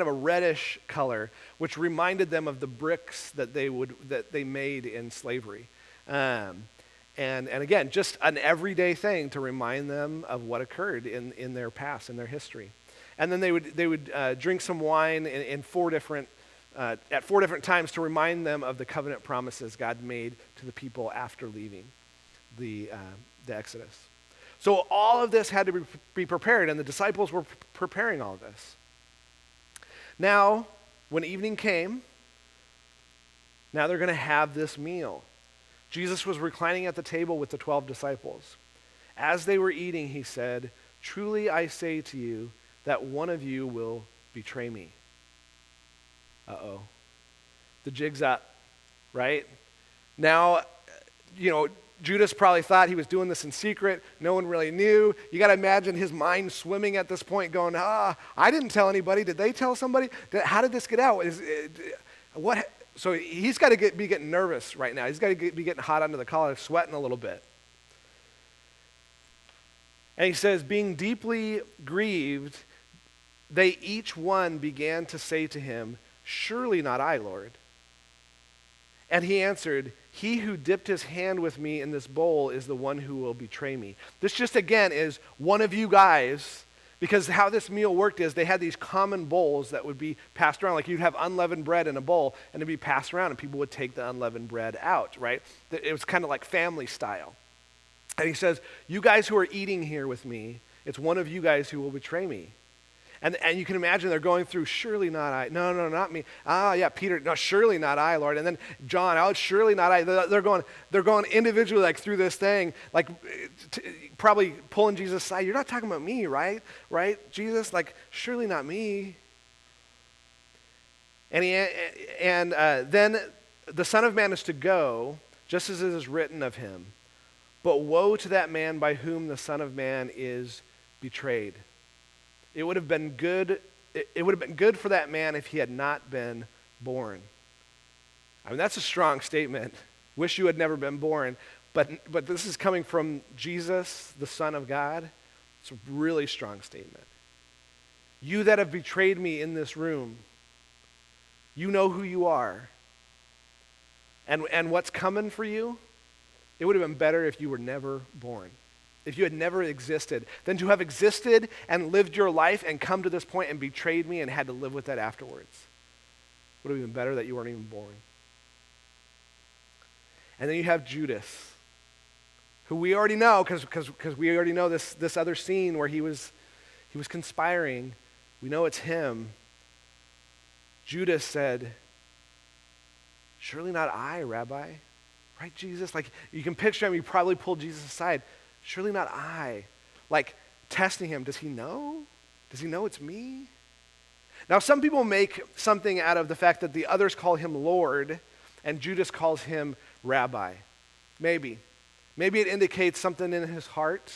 of a reddish color, which reminded them of the bricks that they made in slavery. And again, just an everyday thing to remind them of what occurred in their past, in their history. And then they would drink some wine at 4 different times to remind them of the covenant promises God made to the people after leaving the Exodus. So all of this had to be prepared, and the disciples were preparing all of this. Now, when evening came, now they're going to have this meal. Jesus was reclining at the table with the 12 disciples. As they were eating, he said, "Truly I say to you that one of you will betray me." Uh-oh. The jig's up, right? Now, Judas probably thought he was doing this in secret. No one really knew. You got to imagine his mind swimming at this point going, I didn't tell anybody. Did they tell somebody? How did this get out? What? So he's got to be getting nervous right now. He's got to be getting hot under the collar, sweating a little bit. And he says, being deeply grieved, they each one began to say to him, "Surely not I, Lord." And he answered, "He who dipped his hand with me in this bowl is the one who will betray me." This just again is one of you guys, because how this meal worked is they had these common bowls that would be passed around. Like you'd have unleavened bread in a bowl and it'd be passed around and people would take the unleavened bread out, right? It was kind of like family style. And he says, you guys who are eating here with me, it's one of you guys who will betray me. And you can imagine they're going through, surely not I. No, no, not me. Ah, yeah, Peter. No, surely not I, Lord. And then John, oh, surely not I. They're going individually like through this thing, like probably pulling Jesus aside. You're not talking about me, right? Right, Jesus? Like, surely not me. And then the Son of Man is to go, just as it is written of him. But woe to that man by whom the Son of Man is betrayed. It would have been good. It would have been good for that man if he had not been born. I mean, that's a strong statement. Wish you had never been born. But this is coming from Jesus, the Son of God. It's a really strong statement. You that have betrayed me in this room, you know who you are. And what's coming for you, it would have been better if you were never born. If you had never existed, than to have existed and lived your life and come to this point and betrayed me and had to live with that afterwards. Would have been better that you weren't even born. And then you have Judas, who we already know, because we already know this other scene where he was conspiring. We know it's him. Judas said, surely not I, Rabbi. Right, Jesus? Like, you can picture him, he probably pulled Jesus aside. Surely not I. Like, testing him. Does he know? Does he know it's me? Now, some people make something out of the fact that the others call him Lord and Judas calls him Rabbi. Maybe. Maybe it indicates something in his heart,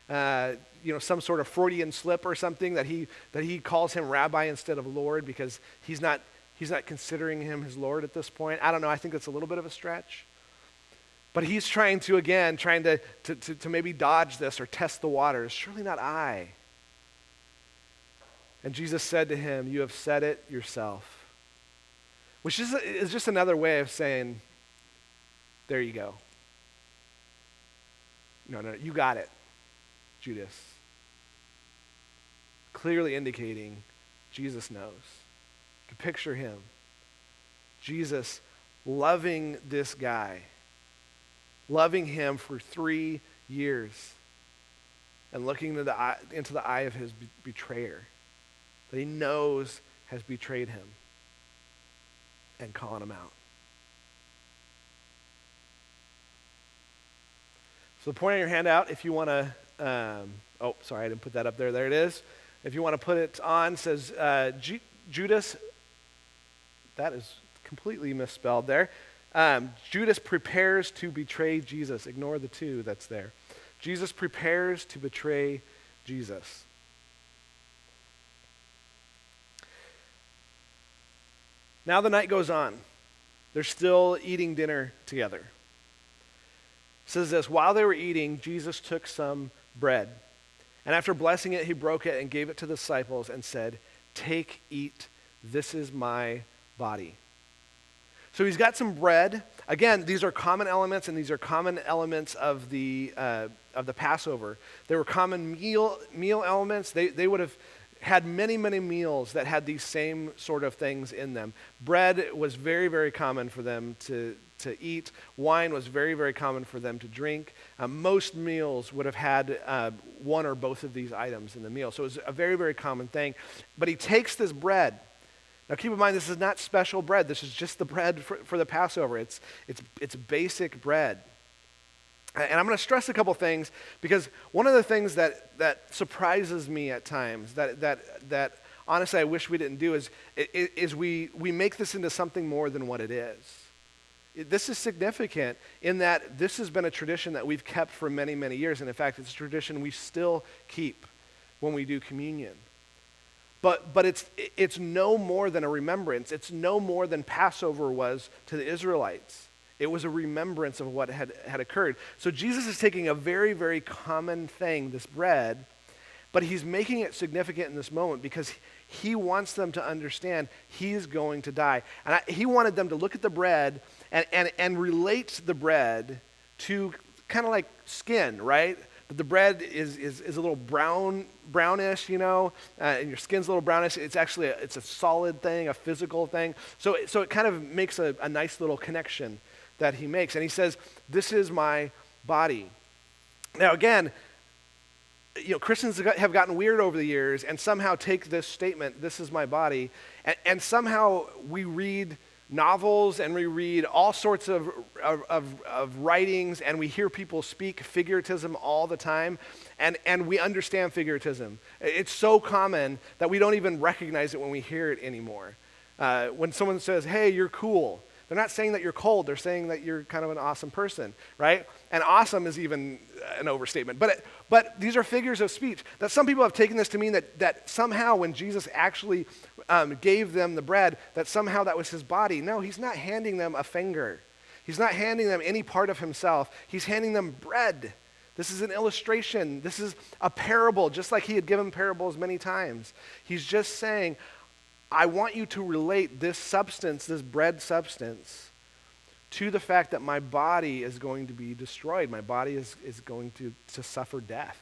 some sort of Freudian slip or something that he calls him Rabbi instead of Lord because he's not considering him his Lord at this point. I don't know. I think it's a little bit of a stretch. But he's trying to maybe dodge this or test the waters. Surely not I. And Jesus said to him, you have said it yourself. Which is just another way of saying, there you go. No, you got it, Judas. Clearly indicating Jesus knows. You can picture him. Jesus loving this guy. Loving him for 3 years and looking into the eye of his betrayer that he knows has betrayed him and calling him out. So the point on your handout, if you want to, sorry, I didn't put that up there. There it is. If you want to put it on, says Judas, that is completely misspelled there. Judas prepares to betray Jesus. Ignore the 2 that's there. Jesus prepares to betray Jesus. Now the night goes on. They're still eating dinner together. It says this, while they were eating, Jesus took some bread. And after blessing it, he broke it and gave it to the disciples and said, take, eat, this is my body. So he's got some bread. Again, these are common elements, and these are common elements of the Passover. They were common meal elements. They would have had many, many meals that had these same sort of things in them. Bread was very, very common for them to eat. Wine was very, very common for them to drink. Most meals would have had one or both of these items in the meal. So it was a very, very common thing. But he takes this bread. Now keep in mind, this is not special bread. This is just the bread for the Passover. It's basic bread. And I'm going to stress a couple things because one of the things that surprises me at times, that honestly I wish we didn't do, is we make this into something more than what it is. This is significant in that this has been a tradition that we've kept for many, many years. And in fact, it's a tradition we still keep when we do communion. But it's no more than a remembrance. It's no more than Passover was to the Israelites. It was a remembrance of what had occurred. So Jesus is taking a very, very common thing, this bread, but he's making it significant in this moment because he wants them to understand he's going to die. And he wanted them to look at the bread and relate the bread to kind of like skin, right? The bread is a little brownish, and your skin's a little brownish. It's actually it's a solid thing, a physical thing. So it kind of makes a nice little connection that he makes. And he says, this is my body. Now again, Christians have gotten weird over the years and somehow take this statement, this is my body, and somehow we read novels and we read all sorts of writings and we hear people speak figuratism all the time, and we understand figuratism. It's so common that we don't even recognize it when we hear it anymore. When someone says, hey, you're cool, they're not saying that you're cold, they're saying that you're kind of an awesome person, right? And awesome is even an overstatement. But these are figures of speech. That some people have taken this to mean that somehow when Jesus actually gave them the bread, that somehow that was his body. No, he's not handing them a finger. He's not handing them any part of himself. He's handing them bread. This is an illustration. This is a parable, just like he had given parables many times. He's just saying, I want you to relate this substance, this bread substance, to the fact that my body is going to be destroyed. My body is going to suffer death.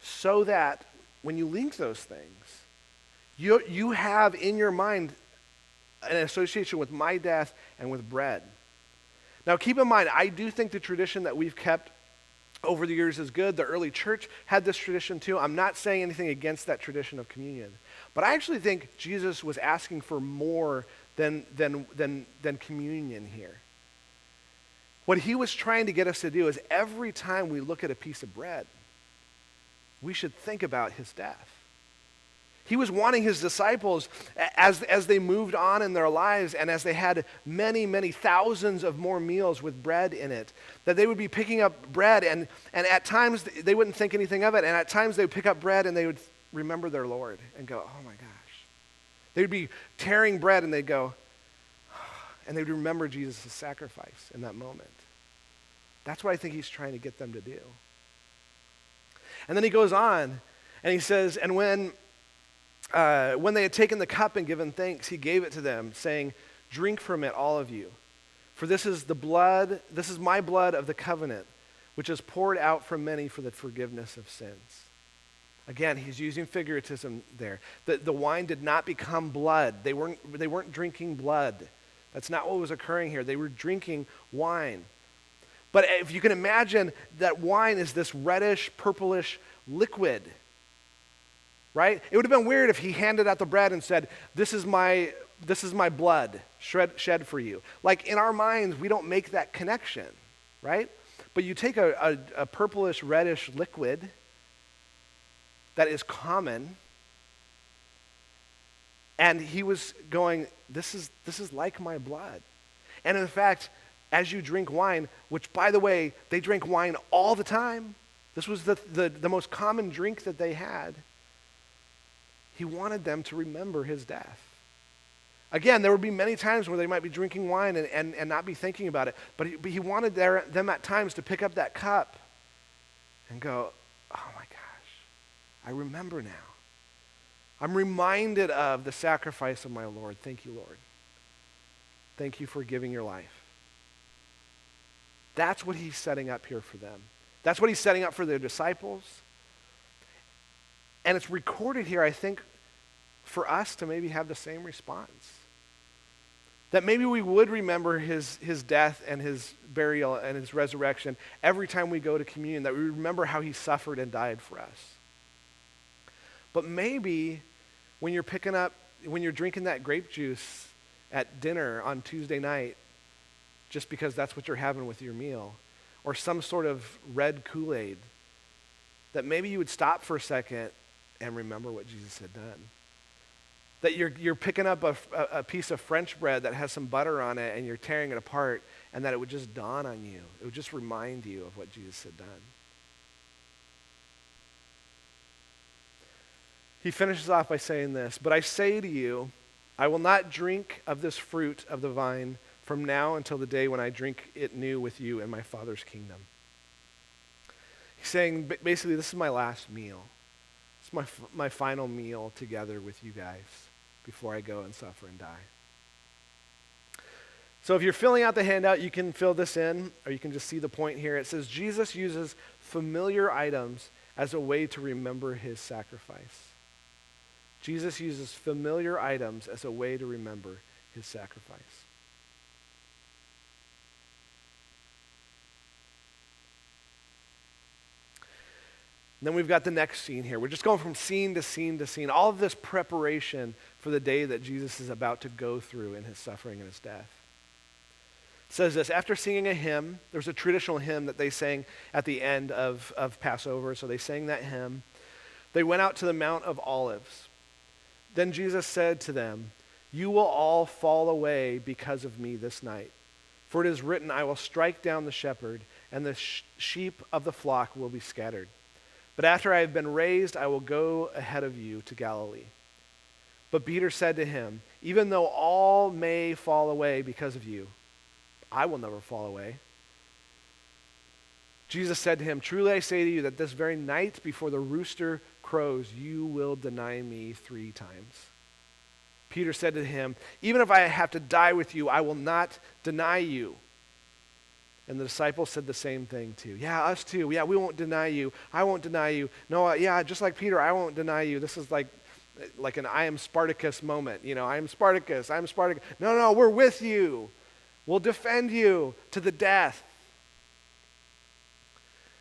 So that when you link those things, you have in your mind an association with my death and with bread. Now keep in mind, I do think the tradition that we've kept over the years is good. The early church had this tradition too. I'm not saying anything against that tradition of communion. But I actually think Jesus was asking for more than communion here. What he was trying to get us to do is every time we look at a piece of bread, we should think about his death. He was wanting his disciples, as they moved on in their lives and as they had many, many thousands of more meals with bread in it, that they would be picking up bread and at times they wouldn't think anything of it, and at times they would pick up bread and they would remember their Lord and go, oh my gosh. They would be tearing bread and they'd go, and they would remember Jesus' sacrifice in that moment. That's what I think he's trying to get them to do. And then he goes on and he says, and when they had taken the cup and given thanks, he gave it to them, saying, drink from it, all of you. For this is my blood of the covenant, which is poured out for many for the forgiveness of sins. Again, he's using figuratism there. The wine did not become blood. They weren't drinking blood. That's not what was occurring here. They were drinking wine. But if you can imagine that wine is this reddish, purplish liquid, right? It would have been weird if he handed out the bread and said, this is my blood shed for you. Like in our minds, we don't make that connection, right? But you take a purplish, reddish liquid that is common, and he was going, this is like my blood. And in fact, as you drink wine, which by the way, they drank wine all the time. This was the most common drink that they had. He wanted them to remember his death. Again, there would be many times where they might be drinking wine and not be thinking about it, but he wanted them at times to pick up that cup and go, oh my gosh, I remember now. I'm reminded of the sacrifice of my Lord. Thank you, Lord. Thank you for giving your life. That's what he's setting up here for them. That's what he's setting up for their disciples. And it's recorded here, I think, for us to maybe have the same response. That maybe we would remember his death and his burial and his resurrection every time we go to communion, that we remember how he suffered and died for us. But maybe when you're drinking that grape juice at dinner on Tuesday night, just because that's what you're having with your meal, or some sort of red Kool-Aid, that maybe you would stop for a second and remember what Jesus had done. That you're picking up a piece of French bread that has some butter on it and you're tearing it apart, and that it would just dawn on you. It would just remind you of what Jesus had done. He finishes off by saying this, but I say to you, I will not drink of this fruit of the vine from now until the day when I drink it new with you in my Father's kingdom. He's saying, basically, this is my last meal. It's my final meal together with you guys before I go and suffer and die. So if you're filling out the handout, you can fill this in, or you can just see the point here. It says, Jesus uses familiar items as a way to remember his sacrifice. Jesus uses familiar items as a way to remember his sacrifice. And then we've got the next scene here. We're just going from scene to scene to scene. All of this preparation for the day that Jesus is about to go through in his suffering and his death. It says this, after singing a hymn, there's a traditional hymn that they sang at the end of Passover, so they sang that hymn. They went out to the Mount of Olives. Then Jesus said to them, "You will all fall away because of me this night. For it is written, I will strike down the shepherd, and the sheep of the flock will be scattered. But after I have been raised, I will go ahead of you to Galilee." But Peter said to him, "Even though all may fall away because of you, I will never fall away." Jesus said to him, "Truly I say to you that this very night before the rooster crows, you will deny me 3 times." Peter said to him, "Even if I have to die with you, I will not deny you." And the disciples said the same thing too. "Yeah, us too. Yeah, we won't deny you. I won't deny you. No, yeah, just like Peter, I won't deny you." This is like an I am Spartacus moment. I am Spartacus. No, we're with you. We'll defend you to the death.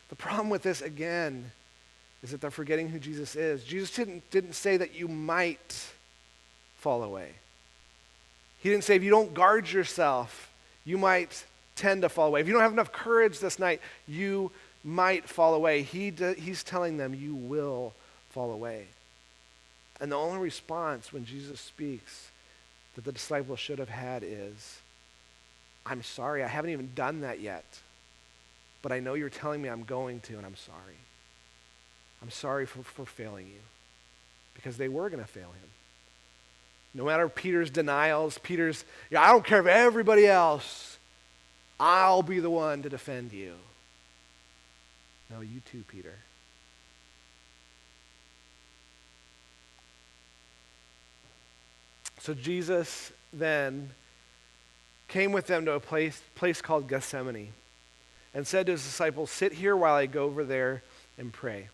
The problem with this, again, is that they're forgetting who Jesus is. Jesus didn't say that you might fall away. He didn't say if you don't guard yourself, you might tend to fall away. If you don't have enough courage this night, you might fall away. He's telling them you will fall away. And the only response when Jesus speaks that the disciples should have had is, "I'm sorry, I haven't even done that yet. But I know you're telling me I'm going to, and I'm sorry. I'm sorry for failing you." Because they were going to fail him. No matter Peter's denials, I don't care if everybody else, I'll be the one to defend you. No, you too, Peter. So Jesus then came with them to a place called Gethsemane and said to his disciples, "Sit here while I go over there and pray."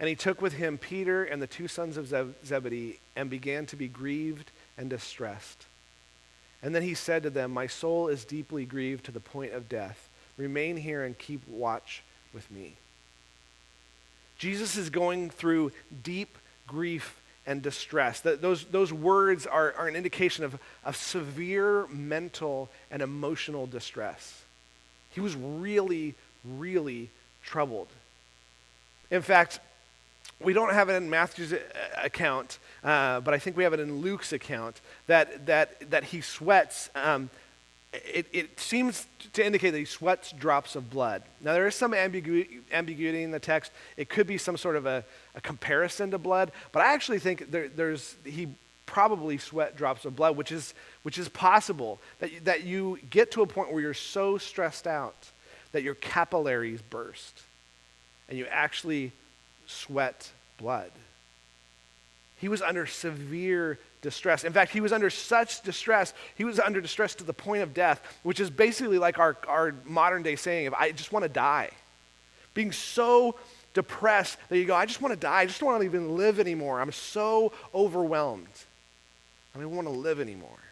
And he took with him Peter and the 2 sons of Zebedee and began to be grieved and distressed. And then he said to them, "My soul is deeply grieved to the point of death. Remain here and keep watch with me." Jesus is going through deep grief and distress. Those words are an indication of severe mental and emotional distress. He was really, really troubled. In fact, we don't have it in Matthew's account, but I think we have it in Luke's account, that he sweats. It seems to indicate that he sweats drops of blood. Now, there is some ambiguity in the text. It could be some sort of a comparison to blood, but I actually think he probably sweat drops of blood, which is possible, that you get to a point where you're so stressed out that your capillaries burst, and you actually sweat blood. He was under severe distress. In fact, he was under such distress, he was under distress to the point of death, which is basically like our modern day saying of, "I just want to die." Being so depressed that you go, "I just want to die. I just don't want to even live anymore. I'm so overwhelmed. I don't want to live anymore."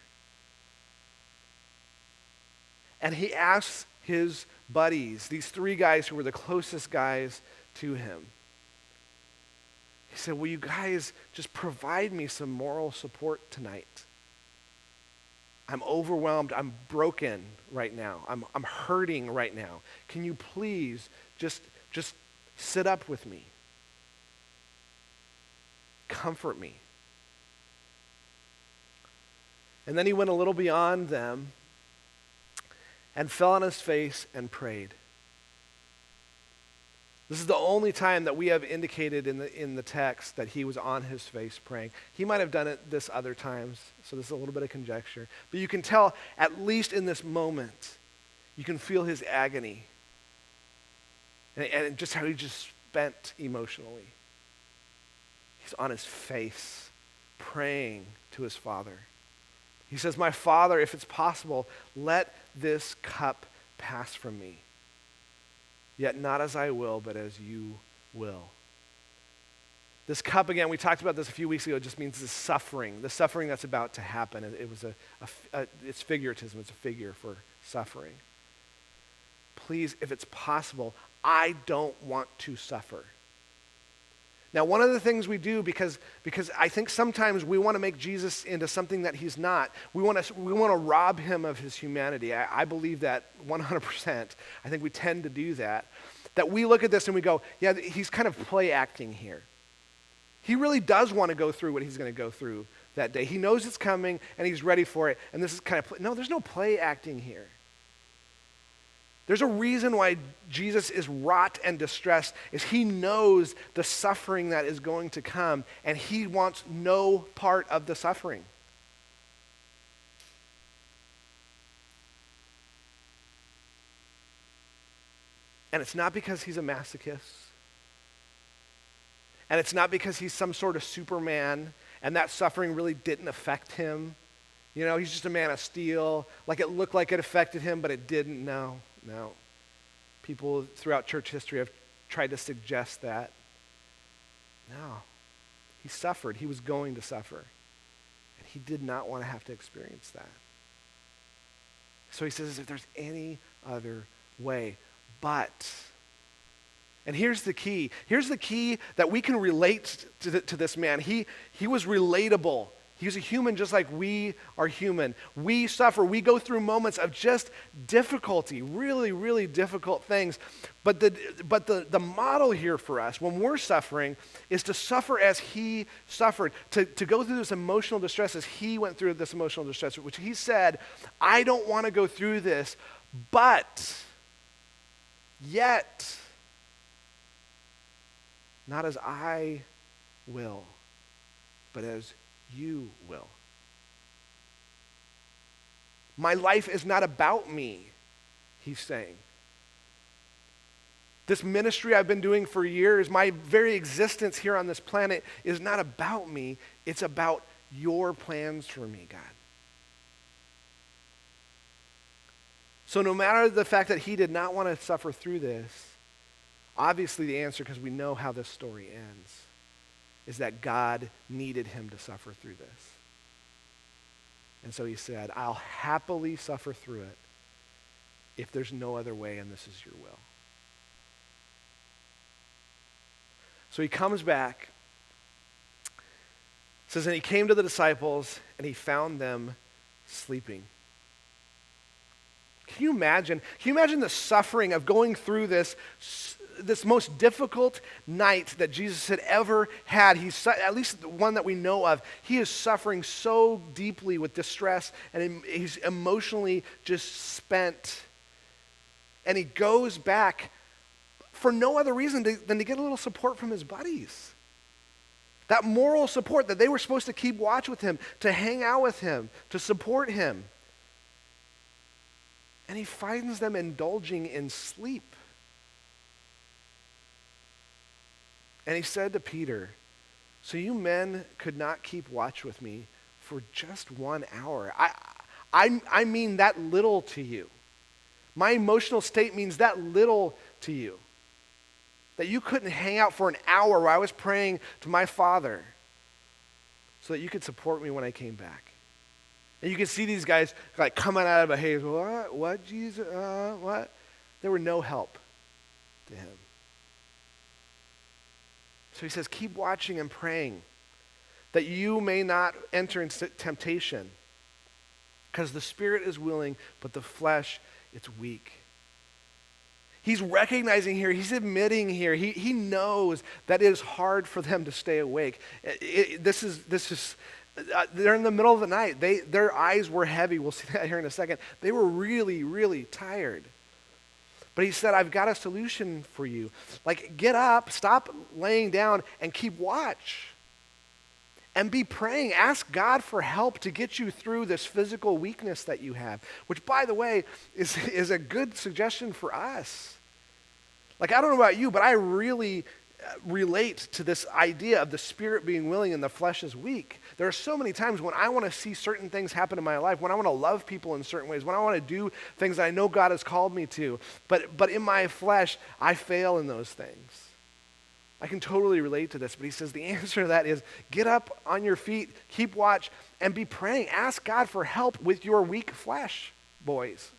And he asks his buddies, these 3 guys who were the closest guys to him, he said, "Will you guys just provide me some moral support tonight? I'm overwhelmed. I'm broken right now. I'm hurting right now. Can you please just sit up with me? Comfort me." And then he went a little beyond them and fell on his face and prayed. This is the only time that we have indicated in the text that he was on his face praying. He might have done it this other times, so this is a little bit of conjecture. But you can tell, at least in this moment, you can feel his agony and just how he just spent emotionally. He's on his face praying to his Father. He says, "My Father, if it's possible, let this cup pass from me. Yet not as I will, but as you will." This cup, again, we talked about this a few weeks ago, just means the suffering that's about to happen. It was it's figuratism, it's a figure for suffering. Please, if it's possible, I don't want to suffer. Now, one of the things we do, because I think sometimes we want to make Jesus into something that he's not, we want to rob him of his humanity. I believe that 100%. I think we tend to do that. That we look at this and we go, yeah, he's kind of play acting here. He really does want to go through what he's going to go through that day. He knows it's coming and he's ready for it. And this is kind of, no, there's no play acting here. There's a reason why Jesus is wrought and distressed, is he knows the suffering that is going to come, and he wants no part of the suffering. And it's not because he's a masochist. And it's not because he's some sort of Superman, and that suffering really didn't affect him. You know, he's just a man of steel. Like it looked like it affected him, but it didn't. No. People throughout church history have tried to suggest that. No. He suffered. He was going to suffer. And he did not want to have to experience that. So he says, if there's any other way, but... And here's the key. Here's the key that we can relate to this man. He was relatable. He was a human just like we are human. We suffer. We go through moments of just difficulty, really, really difficult things. But the model here for us when we're suffering is to suffer as he suffered, to go through this emotional distress as he went through this emotional distress, which he said, I don't want to go through this, but yet... not as I will, but as you will. My life is not about me, he's saying. This ministry I've been doing for years, my very existence here on this planet is not about me, it's about your plans for me, God. So no matter the fact that he did not want to suffer through this, obviously the answer, because we know how this story ends, is that God needed him to suffer through this. And so he said, I'll happily suffer through it if there's no other way and this is your will. So he comes back, says, and he came to the disciples and he found them sleeping. Can you imagine the suffering of going through this most difficult night that Jesus had ever had? At least the one that we know of. He is suffering so deeply with distress, and he's emotionally just spent. And he goes back for no other reason than to get a little support from his buddies. That moral support that they were supposed to keep watch with him, to hang out with him, to support him. And he finds them indulging in sleep. And he said to Peter, so you men could not keep watch with me for just 1 hour. I mean that little to you. My emotional state means that little to you. That you couldn't hang out for an hour where I was praying to my Father so that you could support me when I came back. And you can see these guys like coming out of a haze. What, Jesus? What? There were no help to him. So he says, keep watching and praying that you may not enter into temptation, because the spirit is willing, but the flesh, it's weak. He's recognizing here, he's admitting here, he knows that it is hard for them to stay awake. This is they're in the middle of the night. Their eyes were heavy. We'll see that here in a second. They were really, really tired. But he said, I've got a solution for you. Like, get up, stop laying down, and keep watch. And be praying. Ask God for help to get you through this physical weakness that you have. Which, by the way, is a good suggestion for us. Like, I don't know about you, but I really relate to this idea of the spirit being willing and the flesh is weak. There are so many times when I want to see certain things happen in my life, when I want to love people in certain ways, when I want to do things that I know God has called me to, but in my flesh, I fail in those things. I can totally relate to this, but he says the answer to that is get up on your feet, keep watch, and be praying. Ask God for help with your weak flesh, boys.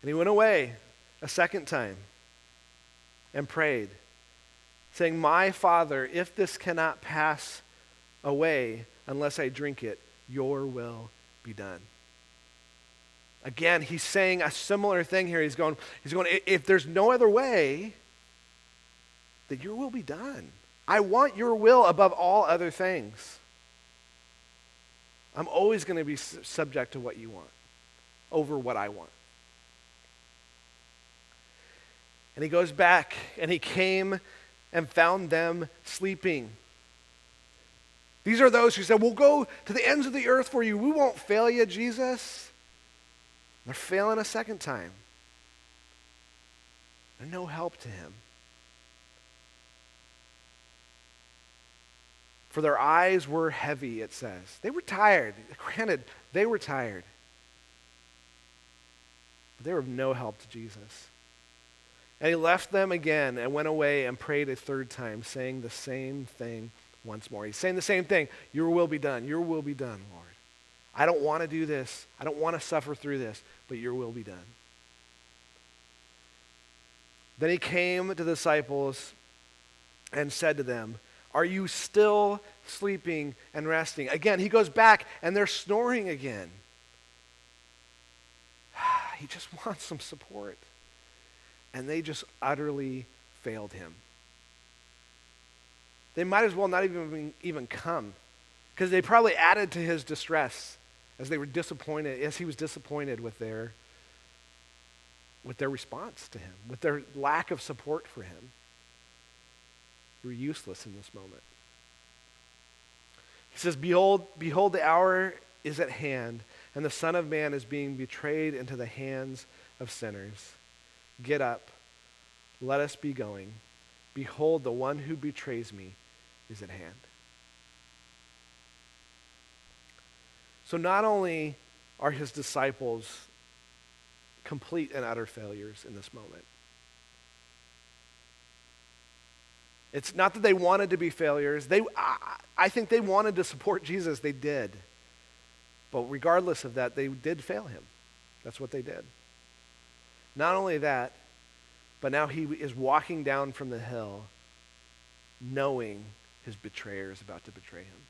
And he went away a second time and prayed, saying, "My Father, if this cannot pass away unless I drink it, your will be done." Again, he's saying a similar thing here. He's going, if there's no other way, that your will be done. I want your will above all other things. I'm always going to be subject to what you want over what I want. And he goes back and he came and found them sleeping. These are those who said, "We'll go to the ends of the earth for you. We won't fail you, Jesus." They're failing a second time. They're no help to him. For their eyes were heavy, it says. They were tired. Granted, they were tired. But they were of no help to Jesus. And he left them again and went away and prayed a third time, saying the same thing once more. He's saying the same thing. Your will be done. Your will be done, Lord. I don't want to do this. I don't want to suffer through this, but your will be done. Then he came to the disciples and said to them, "Are you still sleeping and resting?" Again, he goes back and they're snoring again. He just wants some support. And they just utterly failed him. They might as well not even come, because they probably added to his distress as they were disappointed, as he was disappointed with their response to him, with their lack of support for him. They were useless in this moment. He says, behold, the hour is at hand, and the Son of Man is being betrayed into the hands of sinners. Get up, let us be going. Behold, the one who betrays me is at hand. So not only are his disciples complete and utter failures in this moment. It's not that they wanted to be failures. I think they wanted to support Jesus. They did. But regardless of that, they did fail him. That's what they did. Not only that, but now he is walking down from the hill knowing his betrayer is about to betray him.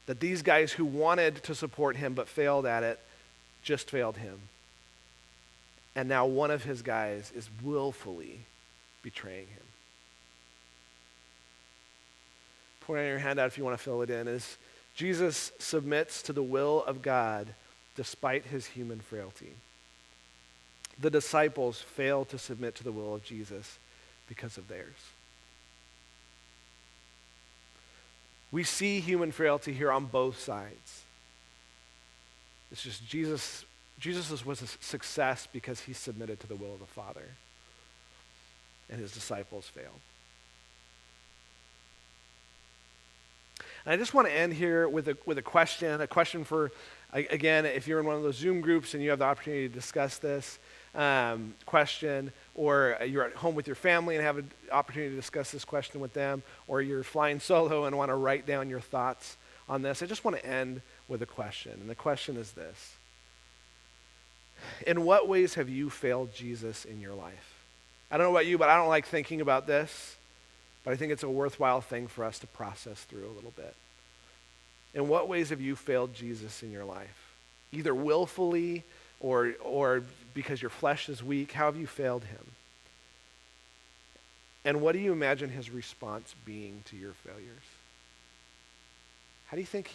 That these guys who wanted to support him but failed at it just failed him. And now one of his guys is willfully betraying him. Point on your handout if you want to fill it in, is Jesus submits to the will of God despite his human frailty. The disciples failed to submit to the will of Jesus because of theirs. We see human frailty here on both sides. It's just Jesus was a success because he submitted to the will of the Father, and his disciples failed. And I just want to end here with a question for, again, if you're in one of those Zoom groups and you have the opportunity to discuss this question, or you're at home with your family and have an opportunity to discuss this question with them, or you're flying solo and want to write down your thoughts on this, I just want to end with a question. And the question is this: in what ways have you failed Jesus in your life? I don't know about you, but I don't like thinking about this, but I think it's a worthwhile thing for us to process through a little bit. In what ways have you failed Jesus in your life? Either willfully or because your flesh is weak. How have you failed him? And what do you imagine his response being to your failures? How do you think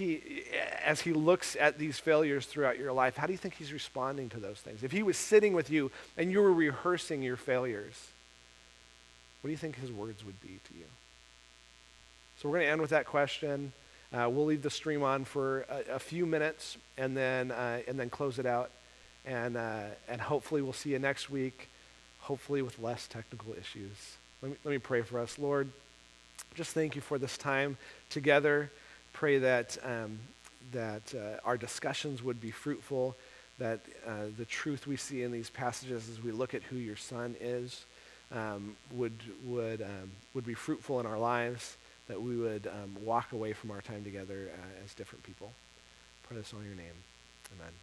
as he looks at these failures throughout your life, how do you think he's responding to those things? If he was sitting with you and you were rehearsing your failures, what do you think his words would be to you? So we're going to end with that question. We'll leave the stream on for a few minutes and then close it out. And hopefully we'll see you next week, hopefully with less technical issues. Let me pray for us. Lord, just thank you for this time together. Pray that our discussions would be fruitful, that the truth we see in these passages as we look at who your Son is would be fruitful in our lives, that we would walk away from our time together as different people. Pray this all in your name. Amen.